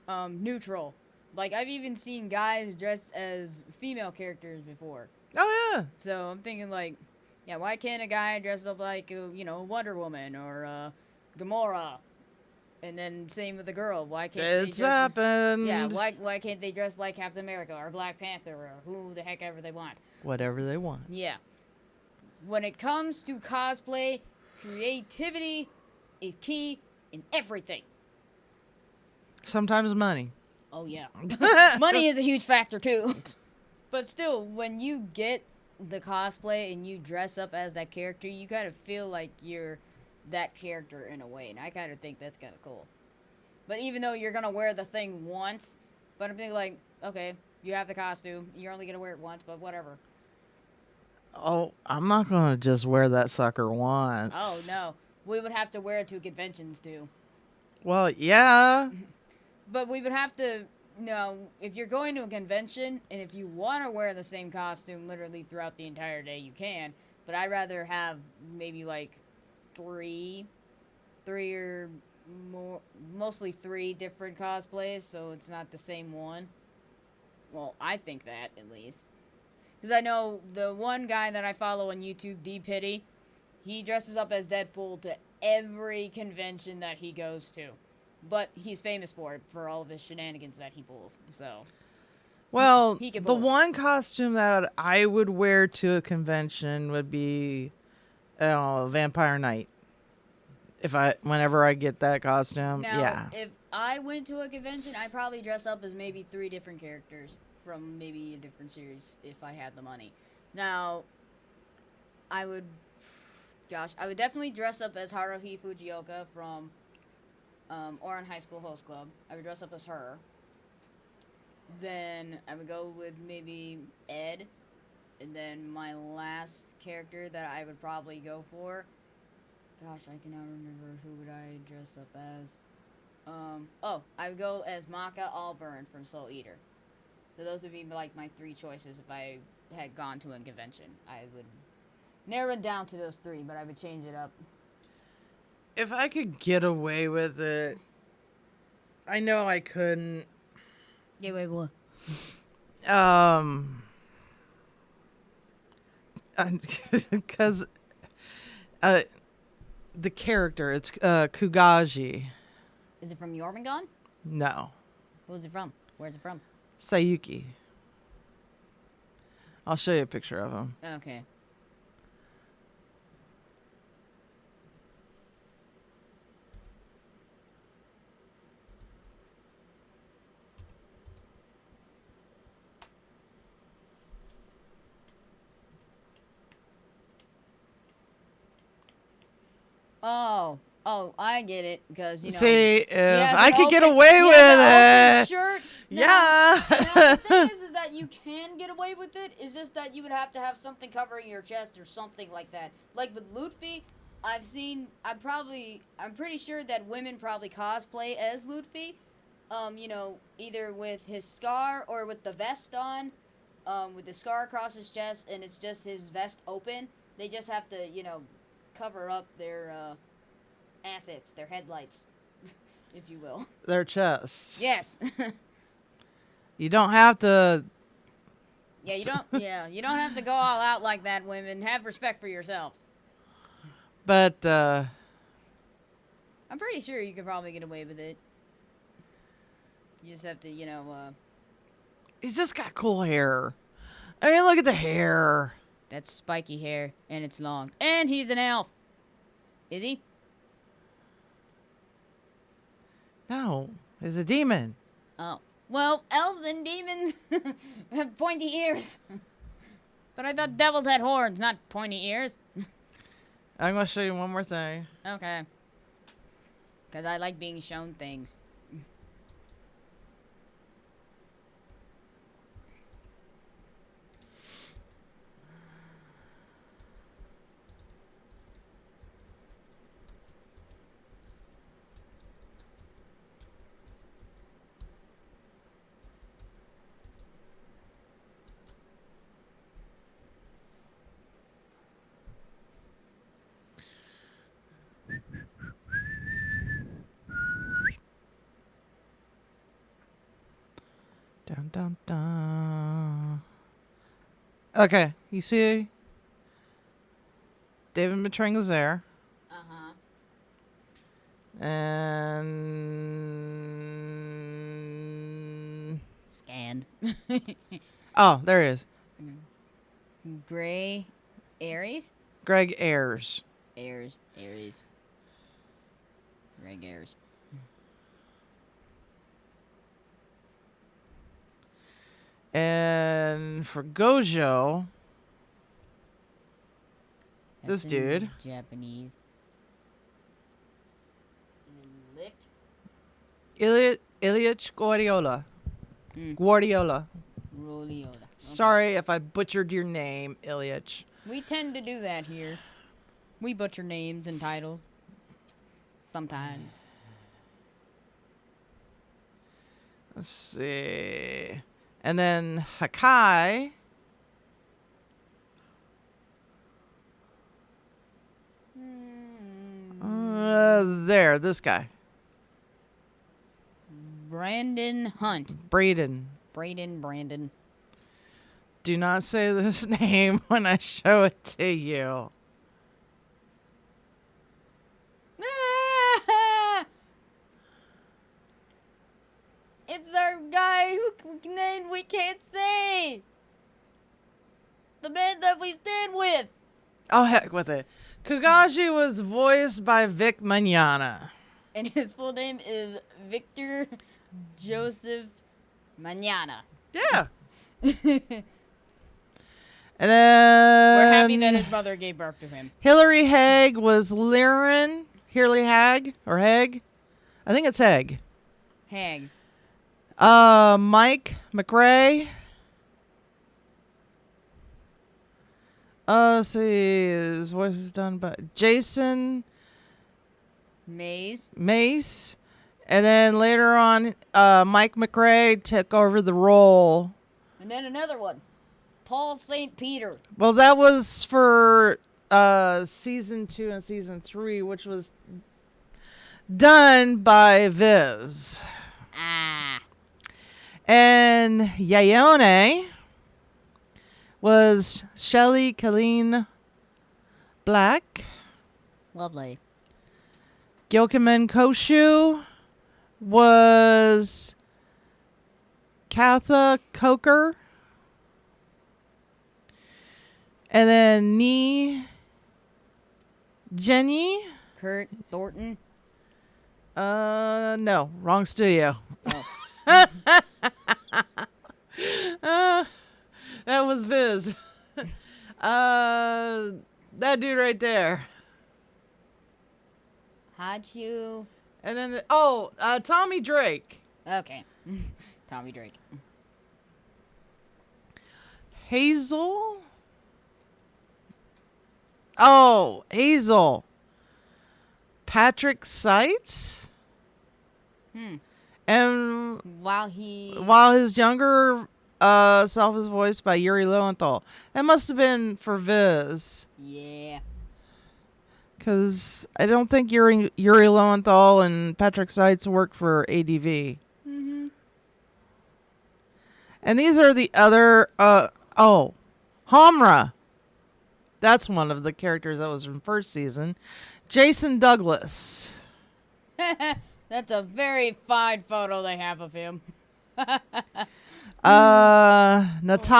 neutral. Like, I've even seen guys dressed as female characters before. Oh, yeah. So I'm thinking, like, yeah, why can't a guy dress up like, Wonder Woman or Gamora? And then same with the girl. Why can't it's happened. Yeah, why can't they dress like Captain America or Black Panther or who the heck ever they want? Whatever they want. Yeah. When it comes to cosplay, creativity is key in everything. Sometimes money. Oh, yeah. Money is a huge factor, too. But still, when you get the cosplay and you dress up as that character, you kind of feel like you're that character in a way, and I kind of think that's kind of cool. But even though you're going to wear the thing once, but I'm thinking like, okay, you have the costume, you're only going to wear it once, but whatever. Oh, I'm not going to just wear that sucker once. Oh, no. We would have to wear it to conventions, too. Well, yeah. But we would have to, if you're going to a convention, and if you want to wear the same costume literally throughout the entire day, you can. But I'd rather have maybe like three or more, mostly 3 different cosplays, so it's not the same one. Well, I think that, at least. Because I know the one guy that I follow on YouTube, D-Pity, he dresses up as Deadpool to every convention that he goes to. But he's famous for it, for all of his shenanigans that he pulls, so... Well, he can the pull it. one costume that I would wear to a convention would be Vampire Knight. Whenever I get that costume, Now, yeah. if I went to a convention, I'd probably dress up as maybe 3 different characters from maybe a different series if I had the money. Now, I would definitely dress up as Haruhi Fujioka from Ouran High School Host Club. I would dress up as her. Then I would go with maybe Ed. And then my last character that I would probably go for... Gosh, I cannot remember who would I dress up as. I would go as Maka Allburn from Soul Eater. So those would be like my 3 choices if I had gone to a convention. I would narrow it down to those 3, but I would change it up. If I could get away with it, I know I couldn't. Yeah, wait, what? because the character, it's Kugaji. Is it from Jormungand? No. Who's it from? Where's it from? Sayuki. I'll show you a picture of him. Okay. Oh, I get it. Because, See, if has I an could get open- away he with has an open it. shirt. Yeah. Now, the thing is that you can get away with it. It's just that you would have to have something covering your chest or something like that. Like with Luffy, I'm pretty sure that women probably cosplay as Luffy. Either with his scar or with the vest on, with the scar across his chest, and it's just his vest open. They just have to, cover up their assets, their headlights, if you will. Their chest. Yes. You don't have to. Yeah, you don't have to go all out like that, women. Have respect for yourselves. But I'm pretty sure you could probably get away with it. You just have to, he's just got cool hair. I mean, look at the hair. That's spiky hair, and it's long. And he's an elf. Is he? No, he's a demon. Oh. Well, elves and demons have pointy ears. But I thought devils had horns, not pointy ears. I'm going to show you one more thing. Okay. Because I like being shown things. Dun, dun, dun. Okay, you see David Matring is there. Uh-huh. And Scan. oh, there he is. Gray Aries? Greg Ayers. Aries. Greg Ayers. And for Gojo, That's this dude. in Japanese. And then licked. Ilyich Guardiola. Mm. Guardiola. Roliola. Okay. Sorry if I butchered your name, Ilyich. We tend to do that here. We butcher names and titles. Sometimes. Let's see. And then Hakai. There, this guy. Brandon Hunt. Braden. Brandon. Do not say this name when I show it to you. It's our guy who name we can't say. The man that we stand with. Oh, heck with it. Kugaji was voiced by Vic Mignogna. And his full name is Victor Joseph Manana. Yeah. And then We're happy that his mother gave birth to him. Hilary Haig was Liren. Hurley Hag or Haig? I think it's Haig. Hag. Mike McRae. Let's see. His voice is done by Jason Maze. Mace. And then later on, Mike McRae took over the role. And then another one. Paul St. Peter. Well, that was for season 2 and season 3, which was done by Viz. Ah. And Yayone was Shelley Colleen Black. Lovely. Gyokemen Koshu was Katha Coker. And then Nee Jenny. Kurt Thornton. No, wrong studio. Oh. That was Viz. That dude right there. Hachu. And then, Tommy Drake. Okay. Tommy Drake. Hazel. Oh, Hazel. Patrick Seitz. And While his younger self is voiced by Yuri Lowenthal. That must have been for Viz. Yeah. Because I don't think Yuri Lowenthal and Patrick Seitz worked for ADV. Mm-hmm. And these are the other... Hamra. That's one of the characters that was from first season. Jason Douglas. That's a very fine photo they have of him. Nataku.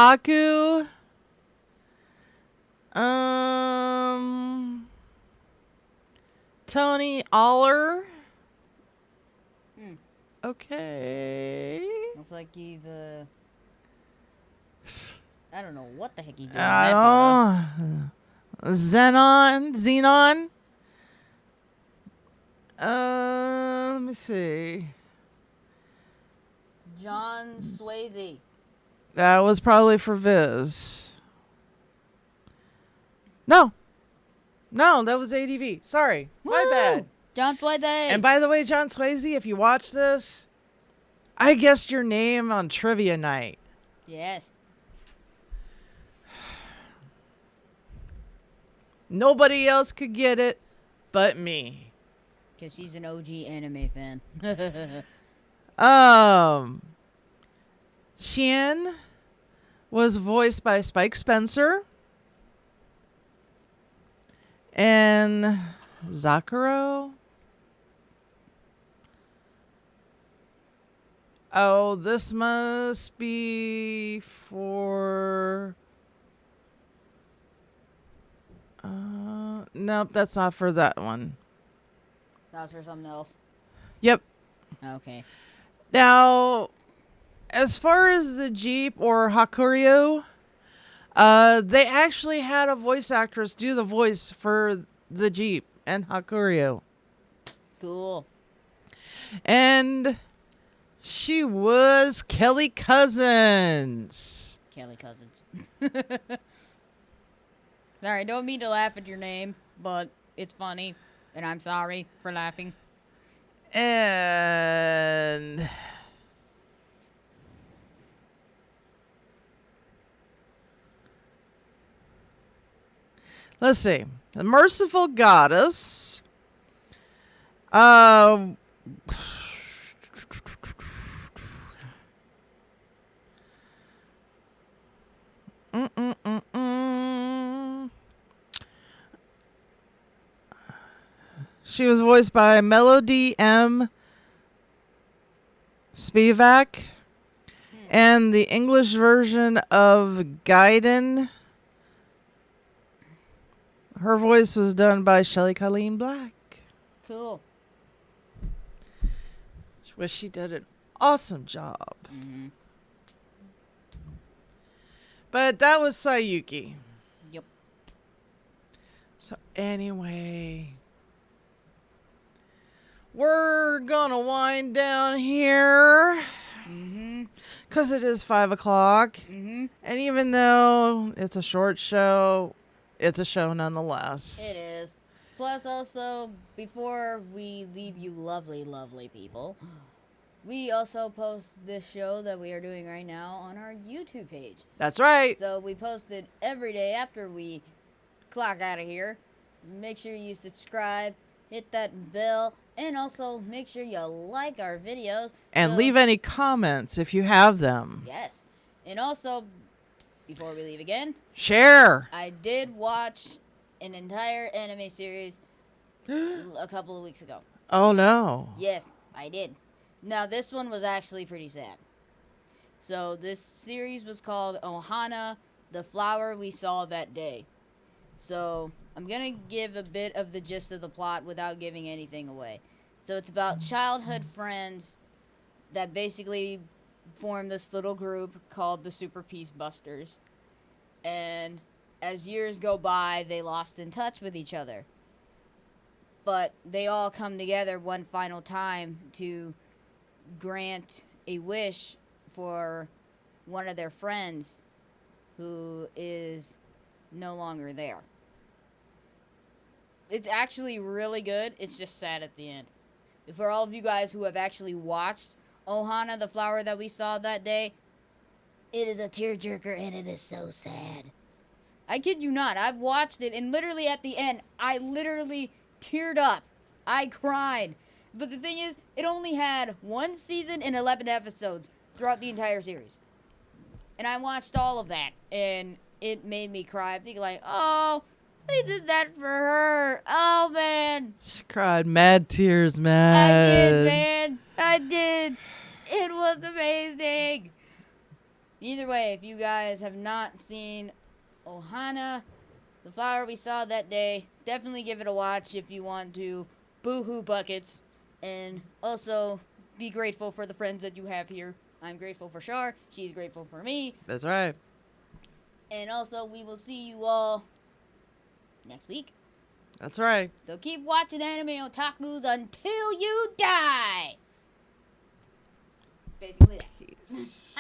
Tony Aller. Okay. Looks like he's I don't know what the heck he's doing. Xenon. Let me see. John Swayze. That was probably for Viz. No, that was ADV. Sorry. My bad. John Swayze. And by the way, John Swayze, if you watch this, I guessed your name on trivia night. Yes. Nobody else could get it but me. Because she's an OG anime fan. Xian was voiced by Spike Spencer. And Zakuro. Oh, this must be for... Nope, that's not for that one. That's for something else. Yep. Okay. Now, as far as the Jeep or Hakuryu, they actually had a voice actress do the voice for the Jeep and Hakuryu. Cool. And she was Kelly Cousins. Kelly Cousins. Sorry, I don't mean to laugh at your name, but it's funny, and I'm sorry for laughing. And let's see. The Merciful Goddess. She was voiced by Melody M. Spivak. And the English version of Gaiden, her voice was done by Shelley Colleen Black. Cool. Which she did an awesome job. Mm-hmm. But that was Sayuki. Yep. So anyway, we're gonna wind down here. Mm-hmm. Because it is 5 o'clock. Mm-hmm. And even though it's a short show, it's a show nonetheless. It is. Plus, also, before we leave you lovely, lovely people, we also post this show that we are doing right now on our YouTube page. That's right. So we post it every day after we clock out of here. Make sure you subscribe, hit that bell, and also make sure you like our videos. And leave any comments if you have them. Yes. And also, before we leave again, Share. I did watch an entire anime series a couple of weeks ago. Oh, no. Yes, I did. Now, this one was actually pretty sad. So, this series was called Ohana, the Flower We Saw That Day. So, I'm going to give a bit of the gist of the plot without giving anything away. So, it's about childhood friends that basically form this little group called the Super Peace Busters. And as years go by, they lost in touch with each other. But they all come together one final time to grant a wish for one of their friends who is no longer there. It's actually really good. It's just sad at the end. For all of you guys who have actually watched Ohana, the Flower That We Saw That Day, it is a tearjerker and it is so sad. I kid you not. I've watched it and literally at the end, I literally teared up. I cried. But the thing is, it only had 1 season and 11 episodes throughout the entire series. And I watched all of that, and it made me cry. I'm thinking like, oh, they did that for her. Oh, man. She cried mad tears, man. I did, man. I did. It was amazing. Either way, if you guys have not seen Ohana, the Flower We Saw That Day, definitely give it a watch if you want to. Boo-hoo buckets. And also, be grateful for the friends that you have here. I'm grateful for Shar. She's grateful for me. That's right. And also, we will see you all next week. That's right. So keep watching anime otakus until you die. Basically that. Peace.